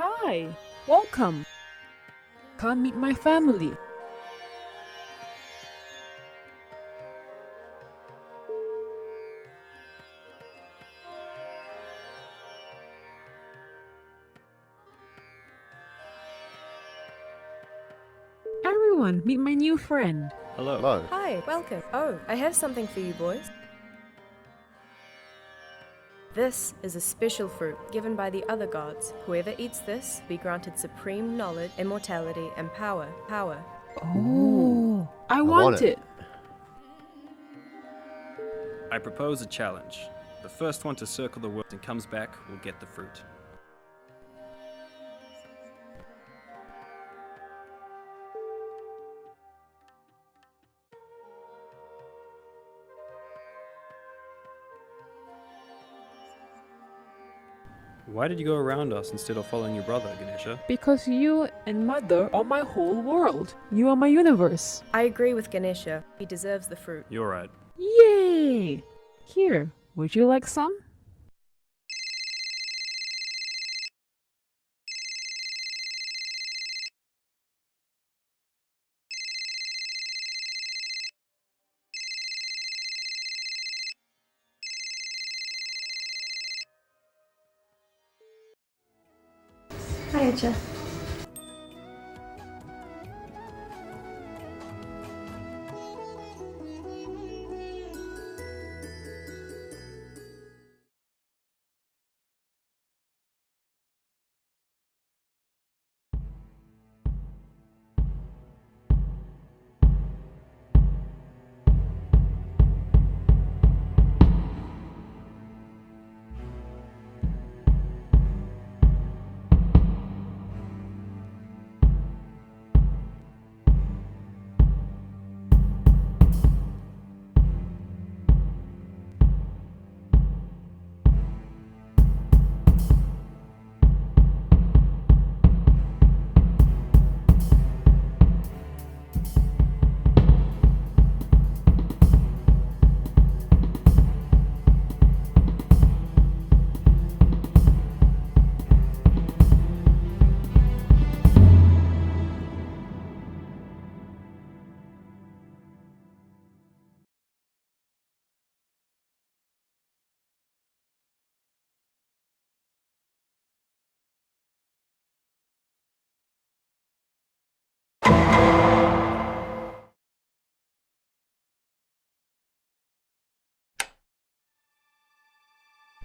Hi, welcome. Come meet my family. Everyone, meet my new friend. Hello. Hi, welcome. Oh, I have something for you boys. This is a special fruit given by the other gods. Whoever eats this be granted supreme knowledge, immortality, and power. Oh, I want it. I propose a challenge. The first one to circle the world and comes back will get the fruit. Why did you go around us instead of following your brother, Ganesha? Because you and Mother are my whole world. You are my universe. I agree with Ganesha. He deserves the fruit. You're right. Yay! Here, would you like some? Hi, Aja.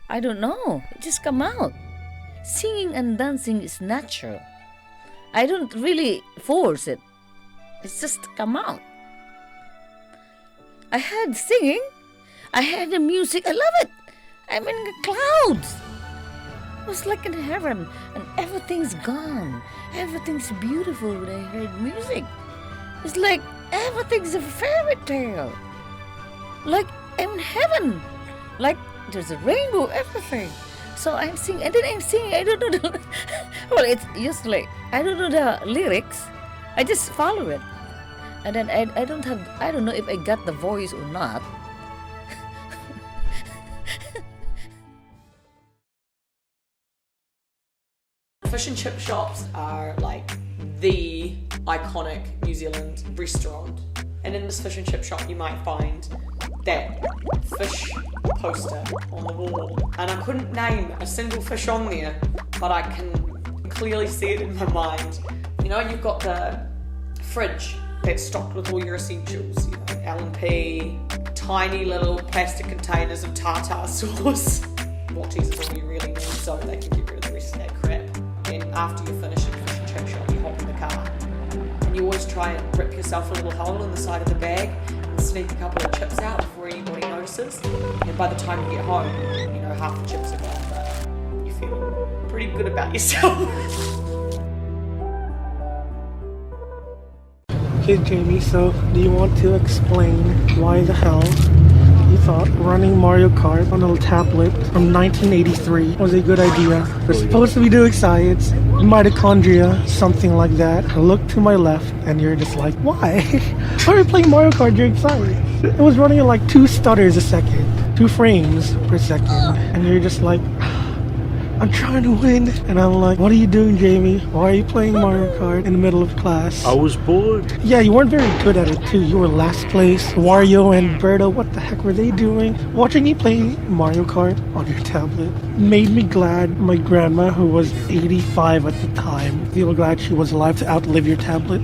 I don't know. It just come out. Singing and dancing is natural. I don't really force it. It's just come out. I had singing. I had the music. I love it. I'm in the clouds. It was like in heaven, and everything's gone. Everything's beautiful when I heard music. It's like everything's a fairy tale. Like I'm in heaven. Like there's a rainbow, everything. So I'm singing, and then I'm singing. I don't know the well, it's usually I don't know the lyrics. I just follow it, and then I don't know if I got the voice or not. Fish and chip shops are like the iconic New Zealand restaurant, and in this fish and chip shop you might find that fish poster on the wall, and I couldn't name a single fish on there, but I can clearly see it in my mind. You know, you've got the fridge that's stocked with all your essentials, you know, L&P, tiny little plastic containers of tartar sauce. Morties is all you really need, so they can get rid of the rest of that crap. And after you finish at the fish and chip shop, you hop in the car, and you always try and rip yourself a little hole in the side of the bag and sneak a couple of chips out before anybody notices. And by the time you get home, you know, half the chips are gone, but you feel pretty good about yourself. Okay, Jamie, so do you want to explain why the hell you thought running Mario Kart on a tablet from 1983 was a good idea? We're supposed to be doing science, mitochondria, something like that. I look to my left and you're just like, why? Why are we playing Mario Kart during science? It was running at like 2 stutters a second, 2 frames per second, and you're just like, I'm trying to win. And I'm like, what are you doing, Jamie? Why are you playing Mario Kart in the middle of class? I was bored. Yeah, you weren't very good at it too. You were last place. Wario and Berto, what the heck were they doing? Watching you play Mario Kart on your tablet made me glad my grandma, who was 85 at the time, feel glad she was alive to outlive your tablet.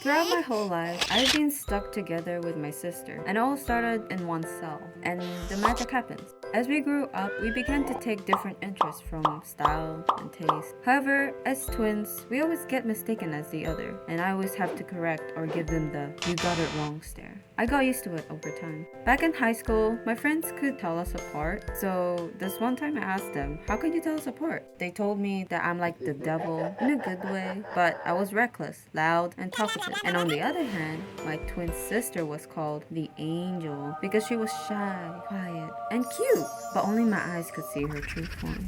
Throughout my whole life, I've been stuck together with my sister, and all started in one cell, and the magic happens. As we grew up, we began to take different interests from style and taste. However, as twins, we always get mistaken as the other, and I always have to correct or give them the "you got it wrong" stare. I got used to it over time. Back in high school, my friends could tell us apart, so this one time I asked them, "How could you tell us apart?" They told me that I'm like the devil in a good way, but I was reckless, loud, and talkative. And on the other hand, my twin sister was called the angel because she was shy, quiet, and cute, but only my eyes could see her true form.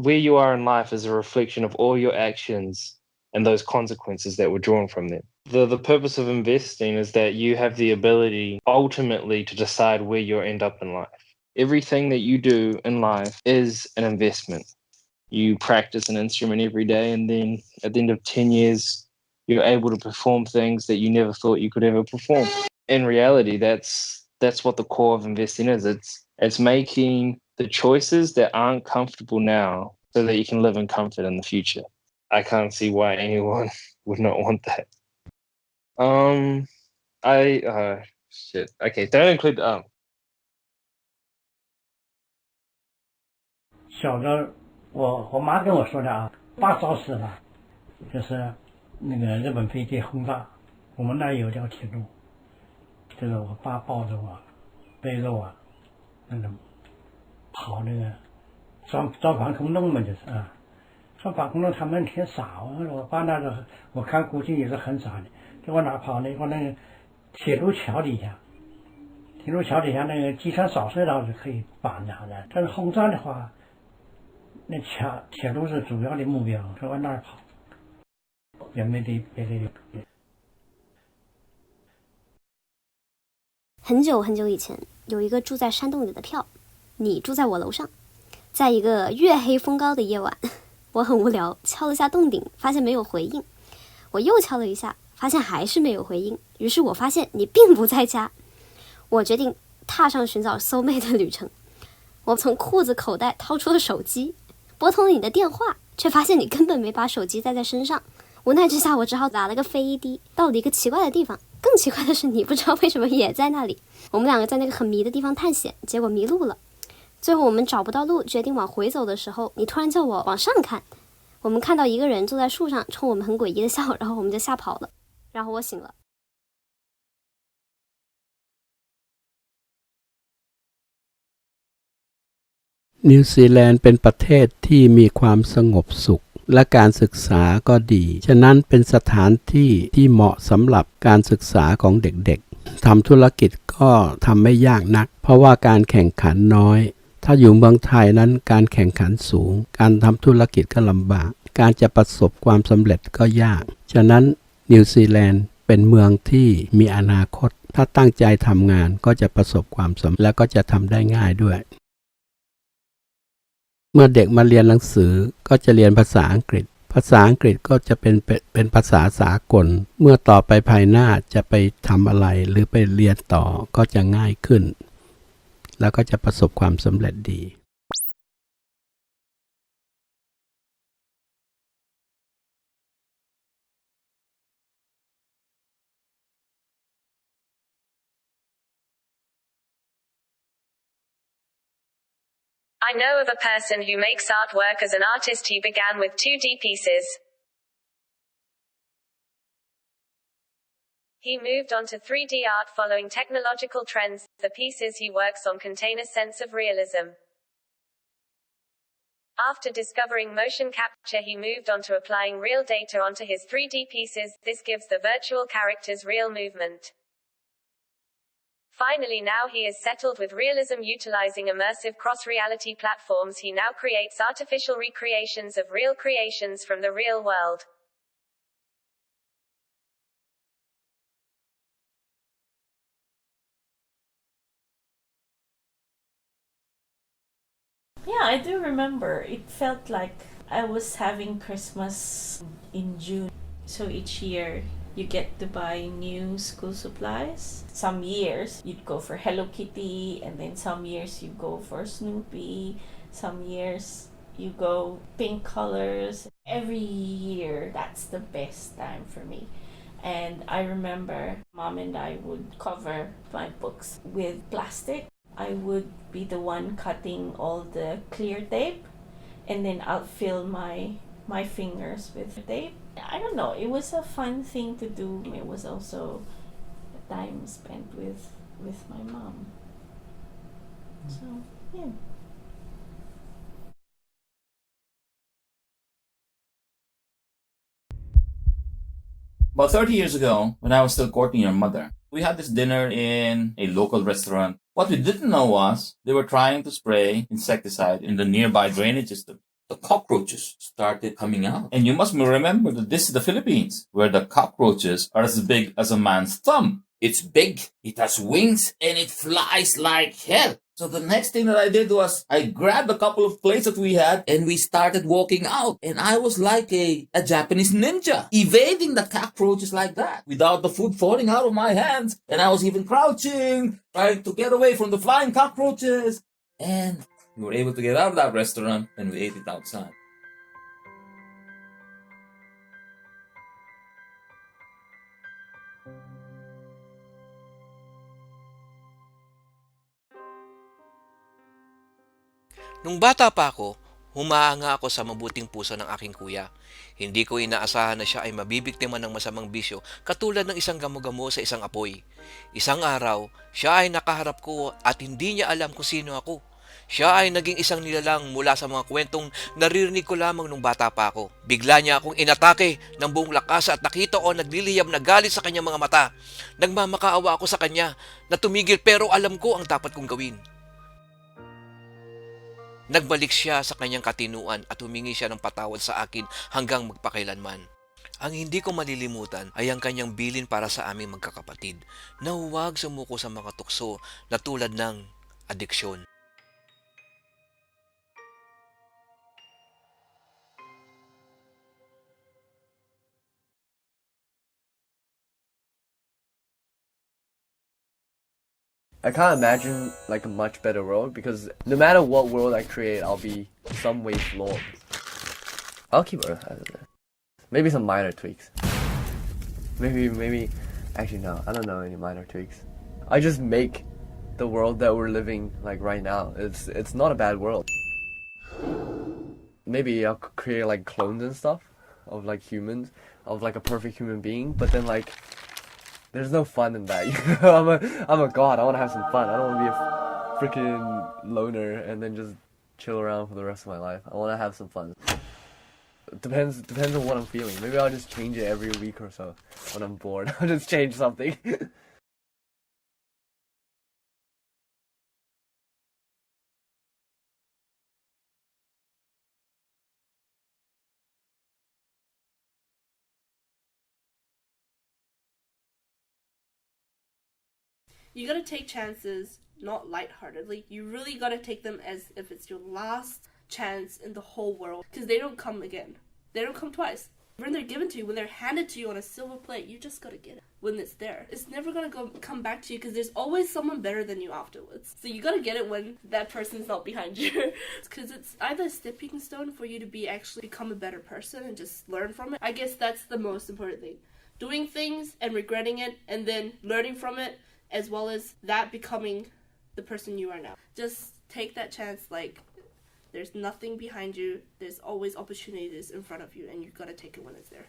Where you are in life is a reflection of all your actions and those consequences that were drawn from them. The purpose of investing is that you have the ability ultimately to decide where you'll end up in life. Everything that you do in life is an investment. You practice an instrument every day, and then at the end of 10 years, you're able to perform things that you never thought you could ever perform. In reality, that's what the core of investing is. It's making the choices that aren't comfortable now so that you can live in comfort in the future. I can't see why anyone would not want that. Shit. Okay, don't include 小的，我妈跟我说的啊，8烧死了，就是那个日本飞机轰炸，我们那有条铁路，这个我爸抱着我，背着我，那个跑那个钻防空洞嘛，就是啊，钻防空洞他们挺傻，我爸那时候我看估计也是很傻的，给我哪跑那个那个铁路桥底下。铁路桥底下那个机场扫射倒是可以绑着的，但是轰炸的话，那铁路是主要的目标，就往那儿跑，也没得别的。很久很久以前，有一个住在山洞里的票，你住在我楼上，在一个月黑风高的夜晚，我很无聊，敲了下洞顶，发现没有回应，我又敲了一下，发现还是没有回应，于是我发现你并不在家。我决定踏上寻找soul mate的旅程。我从裤子口袋掏出了手机，拨通了你的电话，却发现你根本没把手机带在身上。无奈之下，我只好打了个飞的，到了一个奇怪的地方。更奇怪的是，你不知道为什么也在那里。我们两个在那个很迷的地方探险，结果迷路了。最后我们找不到路，决定往回走的时候，你突然叫我往上看。我们看到一个人坐在树上，冲我们很诡异的笑，然后我们就吓跑了。然后我醒了。นิวซีแลนด์เป็นประเทศที่มีความสงบสุขและการศึกษาก็ดีฉะนั้นเป็นสถานที่ที่เหมาะสำหรับการศึกษาของเด็กๆทำธุรกิจก็ทำไม่ยากนักเพราะว่าการแข่งขันน้อยถ้าอยู่เมืองไทยนั้นการแข่งขันสูงการทำธุรกิจก็ลำบากการจะประสบความสำเร็จก็ยากฉะนั้นนิวซีแลนด์เป็นเมืองที่มีอนาคตถ้าตั้งใจทำงานก็จะประสบความสำเร็จและก็จะทำได้ง่ายด้วยเมื่อเด็กมาเรียนหนังสือก็จะเรียนภาษาอังกฤษภาษาอังกฤษก็จะเป็นภาษาสากลเมื่อต่อไปภายหน้าจะไปทำอะไรหรือไปเรียนต่อก็จะง่ายขึ้นแล้วก็จะประสบความสำเร็จดี I know of a person who makes artwork as an artist. He began with 2D pieces. He moved on to 3D art following technological trends. The pieces he works on contain a sense of realism. After discovering motion capture, he moved on to applying real data onto his 3D pieces. This gives the virtual characters real movement. Finally, now he is settled with realism. Utilizing immersive cross-reality platforms, he now creates artificial recreations of real creations from the real world. Yeah, I do remember. It felt like I was having Christmas in June. So each year you get to buy new school supplies. Some years you'd go for Hello Kitty, and then some years you go for Snoopy. Some years you go pink colors. Every year, that's the best time for me. And I remember Mom and I would cover my books with plastic. I would be the one cutting all the clear tape, and then I'll fill my fingers with tape. I don't know, it was a fun thing to do. It was also a time spent with my mom. So, yeah. About 30 years ago, when I was still courting your mother, we had this dinner in a local restaurant. What we didn't know was they were trying to spray insecticide in the nearby drainage system. The cockroaches started coming out. And you must remember that this is the Philippines, where the cockroaches are as big as a man's thumb. It's big, it has wings, and it flies like hell. So the next thing that I did was I grabbed a couple of plates that we had and we started walking out. And I was like a Japanese ninja, evading the cockroaches like that without the food falling out of my hands. And I was even crouching, trying to get away from the flying cockroaches. And we were able to get out of that restaurant and we ate it outside. Nung bata pa ako, humaanga ako sa mabuting puso ng aking kuya. Hindi ko inaasahan na siya ay mabibiktima ng masamang bisyo katulad ng isang gamo-gamo sa isang apoy. Isang araw, siya ay nakaharap ko at hindi niya alam kung sino ako. Siya ay naging isang nilalang mula sa mga kwentong naririnig ko lamang nung bata pa ako. Bigla niya akong inatake ng buong lakas at nakita ko nagliliyab na galit sa kanyang mga mata. Nagmamakaawa ako sa kanya na tumigil pero alam ko ang dapat kong gawin. Nagbalik siya sa kanyang katinuan at humingi siya ng patawad sa akin hanggang magpakailanman. Ang hindi ko malilimutan ay ang kanyang bilin para sa aming magkakapatid na huwag sumuko sa mga tukso na tulad ng adiksyon. I can't imagine like a much better world because no matter what world I create, I'll be some way flawed. I'll keep Earth as it is. Maybe some minor tweaks. Maybe, actually no, I don't know any minor tweaks. I just make the world that we're living like right now. It's not a bad world. Maybe I'll create like clones and stuff of like humans, of like a perfect human being, but then like there's no fun in that. I'm a god. I want to have some fun. I don't want to be a freaking loner and then just chill around for the rest of my life. I want to have some fun. Depends on what I'm feeling. Maybe I'll just change it every week or so when I'm bored. I'll just change something. You gotta take chances, not lightheartedly. You really gotta take them as if it's your last chance in the whole world. Because they don't come again. They don't come twice. When they're given to you, when they're handed to you on a silver plate, you just gotta get it when it's there. It's never gonna come back to you because there's always someone better than you afterwards. So you gotta get it when that person's not behind you. Because it's either a stepping stone for you to actually become a better person and just learn from it. I guess that's the most important thing. Doing things and regretting it and then learning from it, as well as that becoming the person you are now. Just take that chance, like, There's nothing behind you. There's always opportunities in front of you, and you gotta take it when it's there.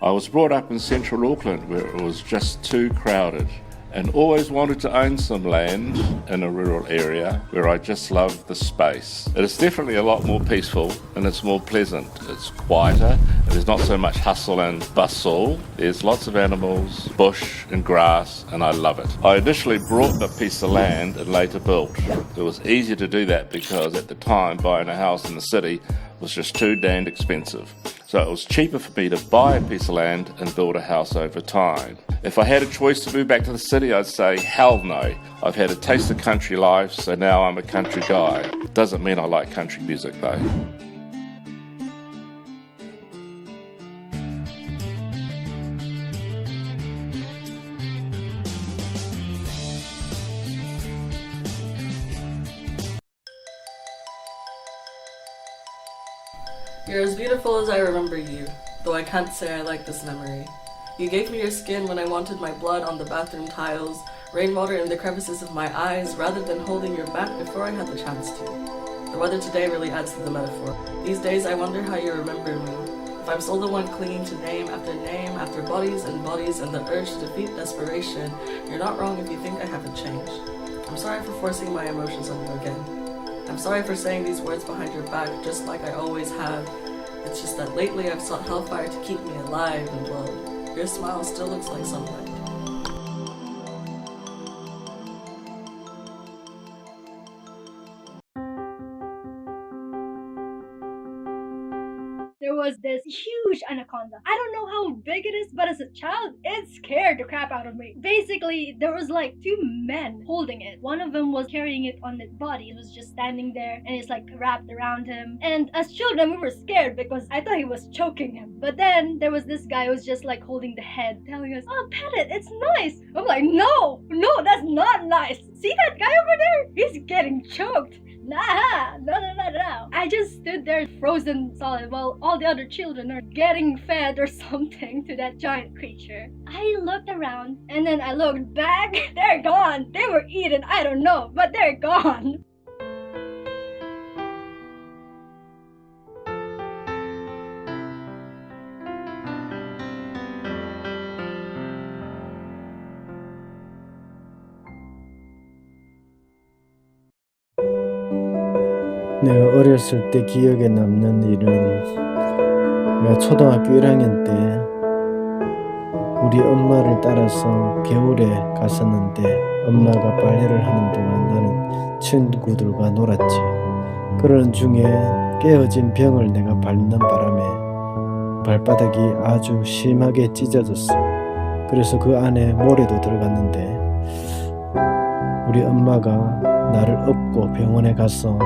I was brought up in central Auckland where it was just too crowded and always wanted to own some land in a rural area where I just loved the space. It is definitely a lot more peaceful and it's more pleasant. It's quieter and there's not so much hustle and bustle. There's lots of animals, bush and grass, and I love it. I initially bought a piece of land and later built. It was easier to do that because at the time buying a house in the city was just too damned expensive. So it was cheaper for me to buy a piece of land and build a house over time. If I had a choice to move back to the city, I'd say hell no. I've had a taste of country life, so now I'm a country guy. Doesn't mean I like country music though. You're as beautiful as I remember you, though I can't say I like this memory. You gave me your skin when I wanted my blood on the bathroom tiles, rainwater in the crevices of my eyes, rather than holding your back before I had the chance to. The weather today really adds to the metaphor. These days I wonder how you remember me. If I'm still the one clinging to name after bodies and the urge to defeat desperation, you're not wrong if you think I haven't changed. I'm sorry for forcing my emotions on you again. I'm sorry for saying these words behind your back just like I always have. It's just that lately I've sought hellfire to keep me alive and well, your smile still looks like sunlight. There was this huge anaconda. I don't know how big it is, but as a child, it scared the crap out of me. Basically, there was like two men holding it. One of them was carrying it on its body. It was just standing there and it's like wrapped around him. And as children, we were scared because I thought he was choking him. But then there was this guy who was just like holding the head, telling us, "Oh, pet it, it's nice." I'm like, no, that's not nice. See that guy over there? He's getting choked. Nah, no. I just stood there frozen solid while all the other children are getting fed or something to that giant creature. I looked around and then I looked back. They're gone. They were eaten. I don't know, but they're gone. 내가 어렸을 때 기억에 남는 일은 내가 초등학교 1학년 때 우리 엄마를 따라서 겨울에 갔었는데 엄마가 빨래를 하는 동안 나는 친구들과 놀았지. 그러는 중에 깨어진 병을 내가 밟는 바람에 발바닥이 아주 심하게 찢어졌어. 그래서 그 안에 모래도 들어갔는데 우리 엄마가 나를 업고 병원에 가서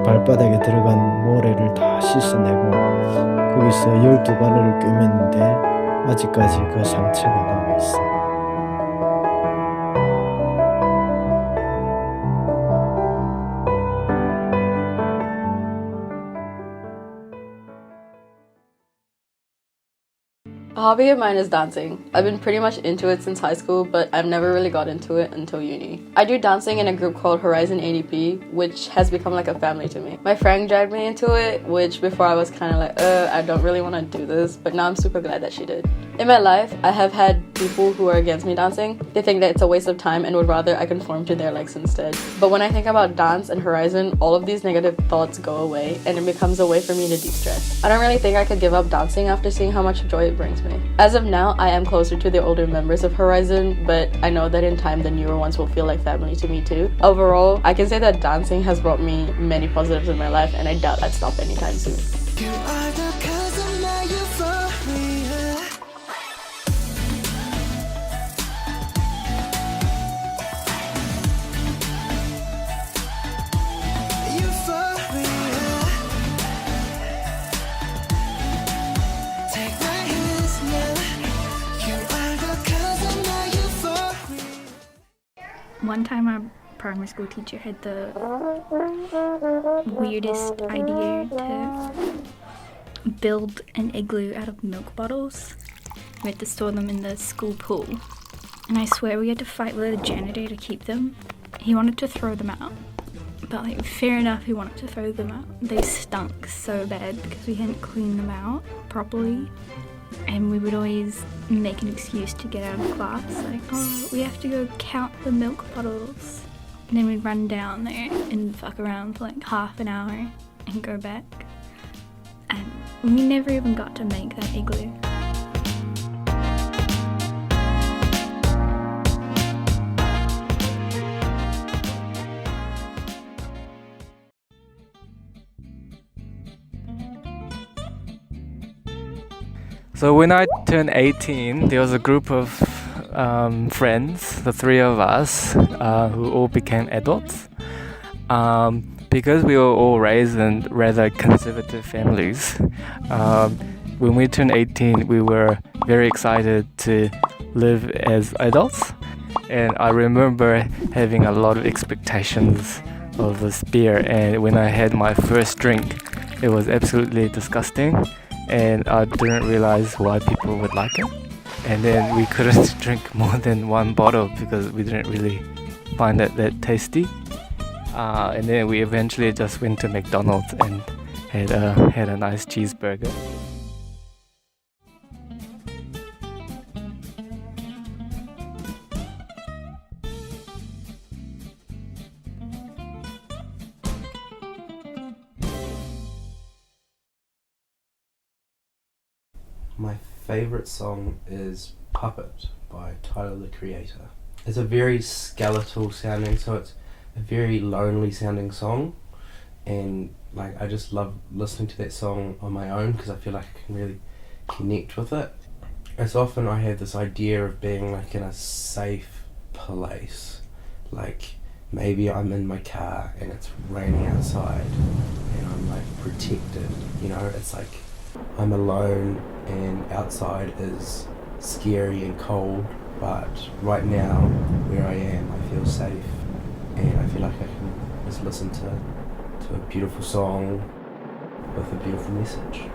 발바닥에 들어간 모래를 다 씻어내고 거기서 12바늘을 꿰맸는데 아직까지 그 상처가 남아있어. A hobby of mine is dancing. I've been pretty much into it since high school, but I've never really got into it until uni. I do dancing in a group called Horizon ADP, which has become like a family to me. My friend dragged me into it, which before I was kind of like, I don't really want to do this, but now I'm super glad that she did. In my life, I have had people who are against me dancing. They think that it's a waste of time and would rather I conform to their likes instead. But when I think about dance and Horizon, all of these negative thoughts go away and it becomes a way for me to de-stress. I don't really think I could give up dancing after seeing how much joy it brings me. As of now, I am closer to the older members of Horizon, but I know that in time the newer ones will feel like family to me too. Overall, I can say that dancing has brought me many positives in my life and I doubt I'd stop anytime soon. You are the cause of my euphoria. One time our primary school teacher had the weirdest idea to build an igloo out of milk bottles. We had to store them in the school pool. And I swear we had to fight with the janitor to keep them. He wanted to throw them out. But like, fair enough, he wanted to throw them out. They stunk so bad because we hadn't cleaned them out properly. And we would always make an excuse to get out of class. Like, oh, we have to go count the milk bottles. And then we'd run down there and fuck around for like half an hour and go back. And we never even got to make that igloo. So when I turned 18, there was a group of friends, the three of us, who all became adults. Because we were all raised in rather conservative families, when we turned 18, we were very excited to live as adults. And I remember having a lot of expectations of this beer, and when I had my first drink, it was absolutely disgusting. And I didn't realize why people would like it. And then we couldn't drink more than one bottle because we didn't really find it that tasty. And then we eventually just went to McDonald's and had a nice cheeseburger. My favourite song is Puppet by Tyler the Creator. It's a very skeletal sounding, so it's a very lonely sounding song, and like I just love listening to that song on my own because I feel like I can really connect with it. As often I have this idea of being like in a safe place, like maybe I'm in my car and it's raining outside and I'm like protected, you know, it's like I'm alone and outside is scary and cold, but right now where I am I feel safe and I feel like I can just listen to a beautiful song with a beautiful message.